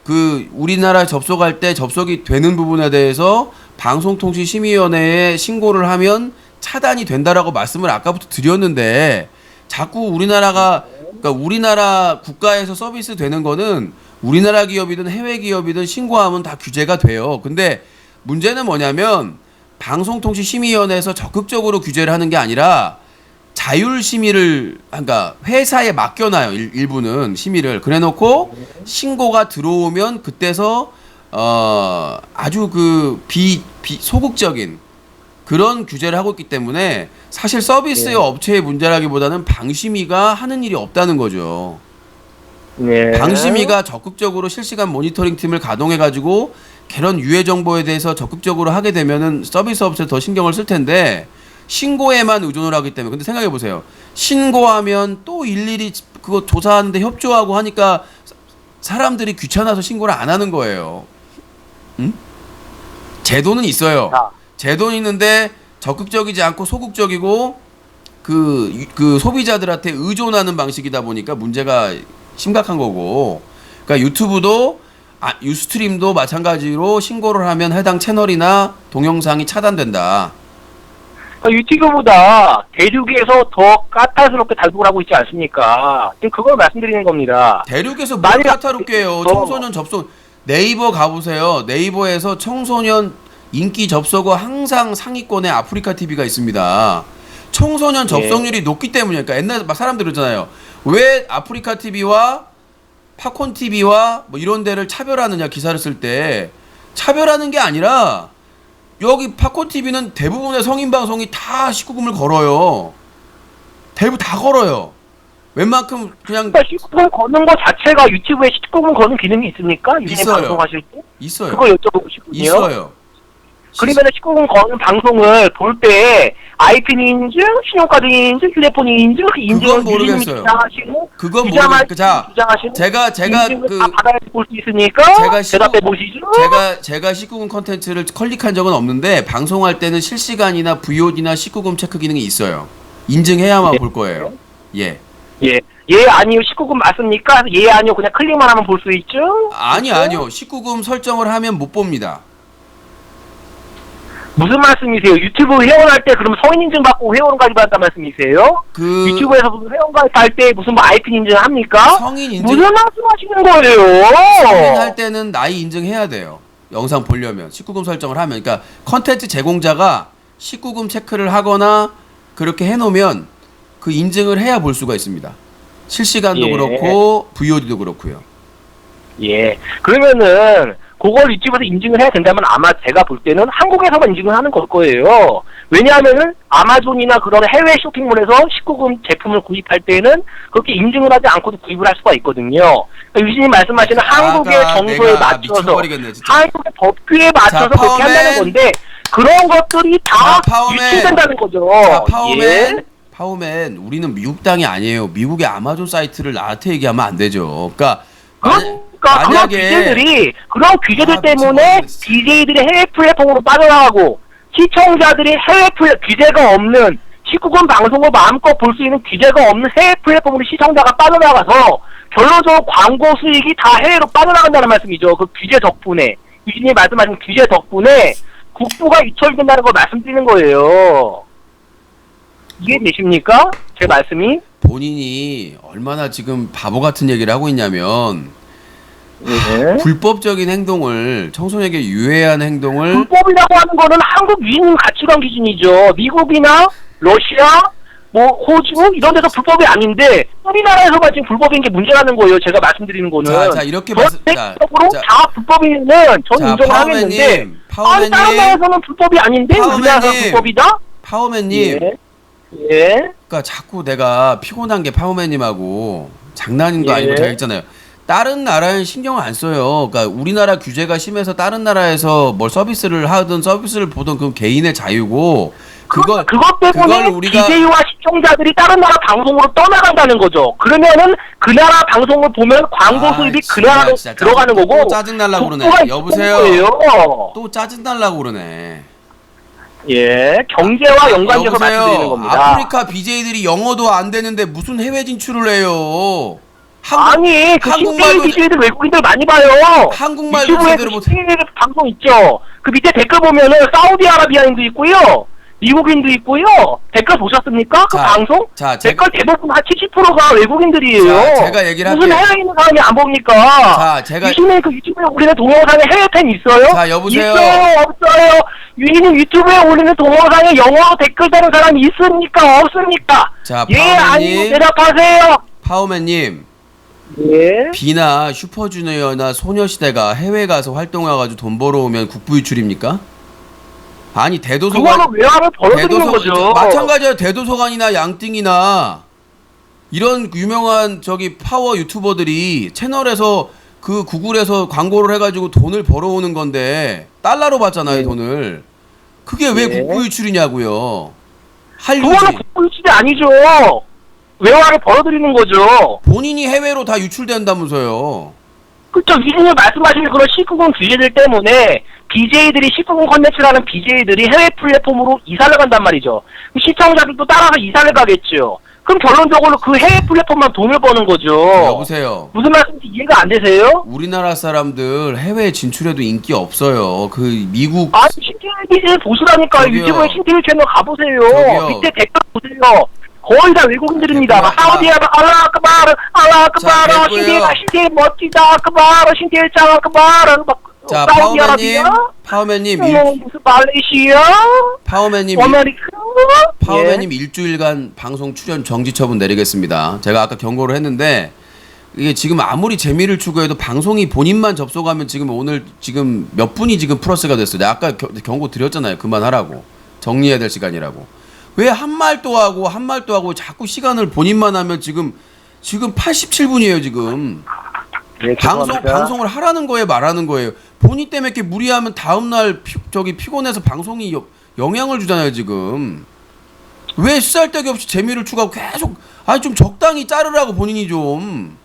그 우리나라 접속할 때 접속이 되는 부분에 대해서 방송통신심의위원회에 신고를 하면 차단이 된다라고 말씀을 아까부터 드렸는데, 자꾸 그러니까 우리나라 국가에서 서비스 되는 거는 우리나라 기업이든 해외 기업이든 신고하면 다 규제가 돼요. 근데 문제는 뭐냐면 방송통신심의위원회에서 적극적으로 규제를 하는 게 아니라 자율심의를, 그러니까 회사에 맡겨놔요. 일부는 심의를. 그래놓고 신고가 들어오면 그때서 아주 그 소극적인 그런 규제를 하고 있기 때문에 사실 서비스 업체의 문제라기보다는 방심위가 하는 일이 없다는 거죠. 네. 방심위가 적극적으로 실시간 모니터링 팀을 가동해가지고 그런 유해 정보에 대해서 적극적으로 하게 되면은 서비스 업체 더 신경을 쓸 텐데 신고에만 의존을 하기 때문에. 근데 생각해 보세요. 신고하면 또 일일이 그거 조사하는데 협조하고 하니까 사람들이 귀찮아서 신고를 안 하는 거예요. 응? 제도는 있어요. 제도는 있는데 적극적이지 않고 소극적이고 그 소비자들한테 의존하는 방식이다 보니까 문제가 심각한 거고. 그러니까 유튜브도 유스트림도 마찬가지로 신고를 하면 해당 채널이나 동영상이 차단된다. 유튜브보다 대륙에서 더 까탈스럽게 단속을 하고 있지 않습니까? 지금 그걸 말씀드리는 겁니다. 대륙에서 뭘 까다롭게 해요. 청소년 접속 네이버 가보세요. 네이버에서 청소년 인기 접속어 항상 상위권에 아프리카 TV가 있습니다. 청소년 접속률이 높기 때문이에요. 그러니까 옛날에 막 사람들 그러잖아요. 왜 아프리카 TV와 팝콘 TV와 뭐 이런 데를 차별하느냐, 기사를 쓸 때. 차별하는 게 아니라 여기 팝콘 TV는 대부분의 성인 방송이 다 19금을 걸어요. 대부분 다 걸어요. 웬만큼 그냥 19금 거는 거 자체가 유튜브에 19금 거는 기능이 있습니까? 있어요. 방송하실 때? 있어요. 그거 여쭤보고 싶군요. 있어요. 그러면 19금 거는 방송을 볼 때 아이핀 인증, 신용카드 인증, 휴대폰 인증, 그 인증을 모르겠어요. 주장하시고 그건 모르겠어요. 자, 주장하시고 제가 인증을 그 다 받아야 볼 수 있으니까 대답해 보시죠. 제가 19금 컨텐츠를 클릭한 적은 없는데 방송할 때는 실시간이나 VOD나 19금 체크 기능이 있어요. 인증해야만 볼 거예요. 예. 예, 아니요, 19금 맞습니까? 예, 아니요, 그냥 클릭만 하면 볼 수 있죠? 아니요. 19금 설정을 하면 못 봅니다. 무슨 말씀이세요? 유튜브 회원할 때 그럼 성인 인증 받고 회원 가입한다는 말씀이세요? 유튜브에서 무슨 회원 가입할 때 무슨 뭐 아이핀 인증 합니까? 성인 인증 무슨 말씀하시는 거예요? 성인 할 때는 나이 인증해야 돼요. 영상 보려면 19금 설정을 하면. 그러니까 컨텐츠 제공자가 19금 체크를 하거나 그렇게 해놓으면 그 인증을 해야 볼 수가 있습니다. 실시간도 그렇고 VOD도 그렇고요. 예. 그러면은 그걸 유튜브에서 인증을 해야 된다면 아마 제가 볼 때는 한국에서만 인증을 하는 걸 거예요. 왜냐하면은 아마존이나 그런 해외 쇼핑몰에서 19금 제품을 구입할 때는 그렇게 인증을 하지 않고도 구입을 할 수가 있거든요. 그러니까 유진님 말씀하시는 한국의 정서에 맞춰서 한국의 법규에 맞춰서 그렇게 한다는 건데 그런 것들이 다 유출된다는 거죠. 파워맨 우리는 미국 땅이 아니에요. 미국의 아마존 사이트를 나한테 얘기하면 안 되죠. 그러니까 그런 규제들 때문에 DJ들이 해외 플랫폼으로 빠져나가고 시청자들이 해외 규제가 없는 19금 방송을 마음껏 볼 수 있는 규제가 없는 해외 플랫폼으로 시청자가 빠져나가서 결론적으로 광고 수익이 다 해외로 빠져나간다는 말씀이죠. 그 규제 덕분에 유진이 말씀하신 규제 덕분에 국부가 유출된다는 걸 말씀드리는 거예요. 이해되십니까? 제 말씀이? 본인이 얼마나 지금 바보 같은 얘기를 하고 있냐면 불법적인 행동을 청소년에게 유해한 행동을 불법이라고 하는 거는 한국 유인 가치관 기준이죠. 미국이나 러시아 뭐 호주 이런 데서 불법이 아닌데 우리나라에서만 지금 불법인 게 문제라는 거예요. 제가 말씀드리는 거는. 자 이렇게 말씀. 전체적으로 다 불법이면 저는 인정을 하겠는데 아니 다른 나라에서는 불법이 아닌데 우리나라에서 불법이다? 파워맨님. 예. 그러니까 자꾸 내가 피곤한 게 파워맨님하고 장난인 거 예. 아니고 제가 있잖아요. 다른 나라엔 신경을 안 써요. 그러니까 우리나라 규제가 심해서 다른 나라에서 뭘 서비스를 하든 서비스를 보든 그건 개인의 자유고 그것 때문에 우리가 BJ와 시청자들이 다른 나라 방송으로 떠나간다는 거죠. 그러면은 그 나라 방송을 보면 광고 수입이 그 나라로 들어가는 거고. 또 짜증 날라고 그러네. 여보세요. 또 짜증 날라고 그러네. 예, 경제와 연관돼서 말씀드리는 겁니다. 아프리카 BJ들이 영어도 안 되는데 무슨 해외 진출을 해요? 아니, 그 신대일 BJ들 외국인들 많이 봐요. 한국말 유튜브에 그 신대일 방송 있죠. 그 밑에 댓글 보면은 사우디아라비아인도 있고요. 미국인도 있고요. 댓글 보셨습니까? 그 방송? 댓글 대부분 한 70%가 외국인들이에요. 자, 제가 얘기를 할게요. 무슨 해외에 있는 사람이 안 봅니까? 자, 제가 유신의 그 유튜브에 올리는 동영상에 해외 팬 있어요? 자, 여보세요. 있어요, 없어요? 유신은 유튜브에 올리는 동영상에 영어로 댓글 다는 사람이 있습니까? 없습니까? 자, 예, 아니고 대답하세요. 파워맨님. 예. 비나 슈퍼주니어나 소녀시대가 해외 가서 활동해가지고 돈 벌어오면 국부 유출입니까? 아니 대도서관 그거는 외화를 벌어들이는 거죠. 마찬가지야. 대도서관이나 양띵이나 이런 유명한 저기 파워 유튜버들이 채널에서 그 구글에서 광고를 해가지고 돈을 벌어오는 건데 달러로 받잖아요. 돈을. 그게 왜 국부 유출이냐고요. 그거는 국부 유출이 아니죠. 외화를 벌어들이는 거죠. 본인이 해외로 다 유출된다면서요. 그렇죠. 위신이 말씀하신 그런 19금 규제들 때문에 BJ들이 19금 컨텐츠라는 BJ들이 해외 플랫폼으로 이사를 간단 말이죠. 시청자들도 따라서 이사를 가겠죠. 그럼 결론적으로 그 해외 플랫폼만 돈을 버는 거죠. 여보세요. 무슨 말씀인지 이해가 안 되세요? 우리나라 사람들 해외 진출해도 인기 없어요. 그 미국 아니 신TV BJ 보시라니까. 유튜브에 신TV 채널 가보세요. 저기요. 밑에 댓글 보세요. 거의 다 외국인들입니다. 사우디아라 알라크바르 신TV 멋지다 아크바르 신TV 짱 아크바르 막 자, 파워맨님 무슨 말레이시아 아메리카 파워맨님 일주일간 방송 출연 정지 처분 내리겠습니다. 제가 아까 경고를 했는데 이게 지금 아무리 재미를 추구해도 방송이 본인만 접속하면 지금 오늘 지금 몇 분이 지금 플러스가 됐어요. 내가 아까 경고 드렸잖아요. 그만하라고. 정리해야 될 시간이라고. 왜 한 말도 하고 자꾸 시간을 본인만 하면 지금 87분이에요 지금. 네, 방송을 하라는 거예요, 말하는 거예요. 본인 때문에 이렇게 무리하면 다음날 피곤해서 방송이 영향을 주잖아요 지금. 왜 쓰잘데기 없이 재미를 추구하고 계속 좀 적당히 자르라고 본인이 좀.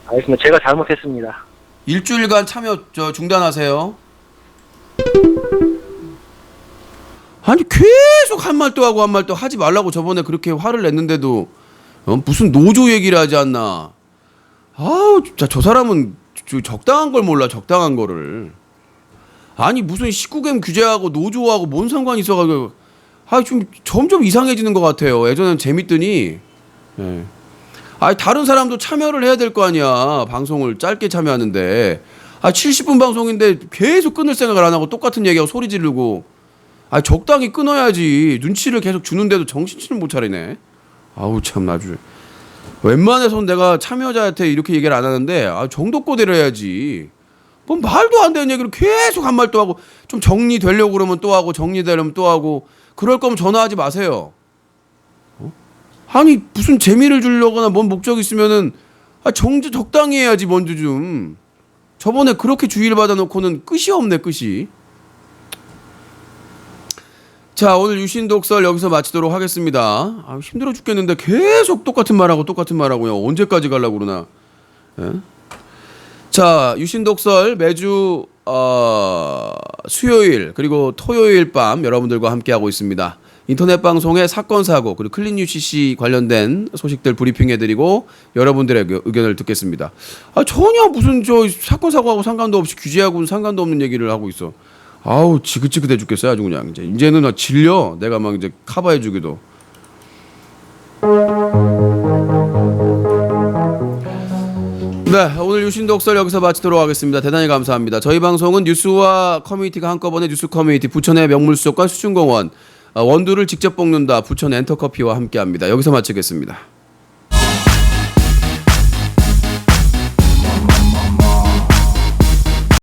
알겠습니다. 제가 잘못했습니다. 일주일간 참여 중단하세요. 아니 계속 한 말도 하고 한 말도 하지 말라고 저번에 그렇게 화를 냈는데도 무슨 노조 얘기를 하지 않나. 아우 진짜 저 사람은 적당한 걸 몰라. 적당한 거를. 아니 무슨 19금 규제하고 노조하고 뭔 상관이 있어가지고 좀 점점 이상해지는 것 같아요. 예전엔 재밌더니 예. 다른 사람도 참여를 해야 될 거 아니야. 방송을 짧게 참여하는데 70분 방송인데 계속 끊을 생각을 안 하고 똑같은 얘기하고 소리 지르고 적당히 끊어야지. 눈치를 계속 주는데도 정신을 못 차리네. 아우 참 아주 웬만해선 내가 참여자한테 이렇게 얘기를 안 하는데 정도껏 해야지. 뭐 말도 안 되는 얘기를 계속 한 말 또 하고 좀 정리되려고 그러면 또 하고 정리되려면 또 하고 그럴 거면 전화하지 마세요. 아니 무슨 재미를 주려거나 뭔 목적이 있으면은 적당히 해야지. 먼저 좀. 저번에 그렇게 주의를 받아놓고는 끝이 없네 끝이. 자 오늘 유신독설 여기서 마치도록 하겠습니다. 힘들어 죽겠는데 계속 똑같은 말하고요. 언제까지 가려고 그러나. 예? 자 유신독설 매주 수요일 그리고 토요일 밤 여러분들과 함께하고 있습니다. 인터넷 방송의 사건 사고 그리고 클린 UCC 관련된 소식들 브리핑해드리고 여러분들의 의견을 듣겠습니다. 전혀 무슨 저 사건 사고하고 상관도 없이 규제하고는 상관도 없는 얘기를 하고 있어. 아우 지긋지긋해 죽겠어요. 아주 그냥 이제는 질려. 내가 막 이제 커버해주기도. 네, 오늘 유신독설 여기서 마치도록 하겠습니다. 대단히 감사합니다. 저희 방송은 뉴스와 커뮤니티가 한꺼번에 뉴스 커뮤니티 부천의 명물수족관 수중공원 원두를 직접 볶는다. 부천 엔터커피와 함께합니다. 여기서 마치겠습니다.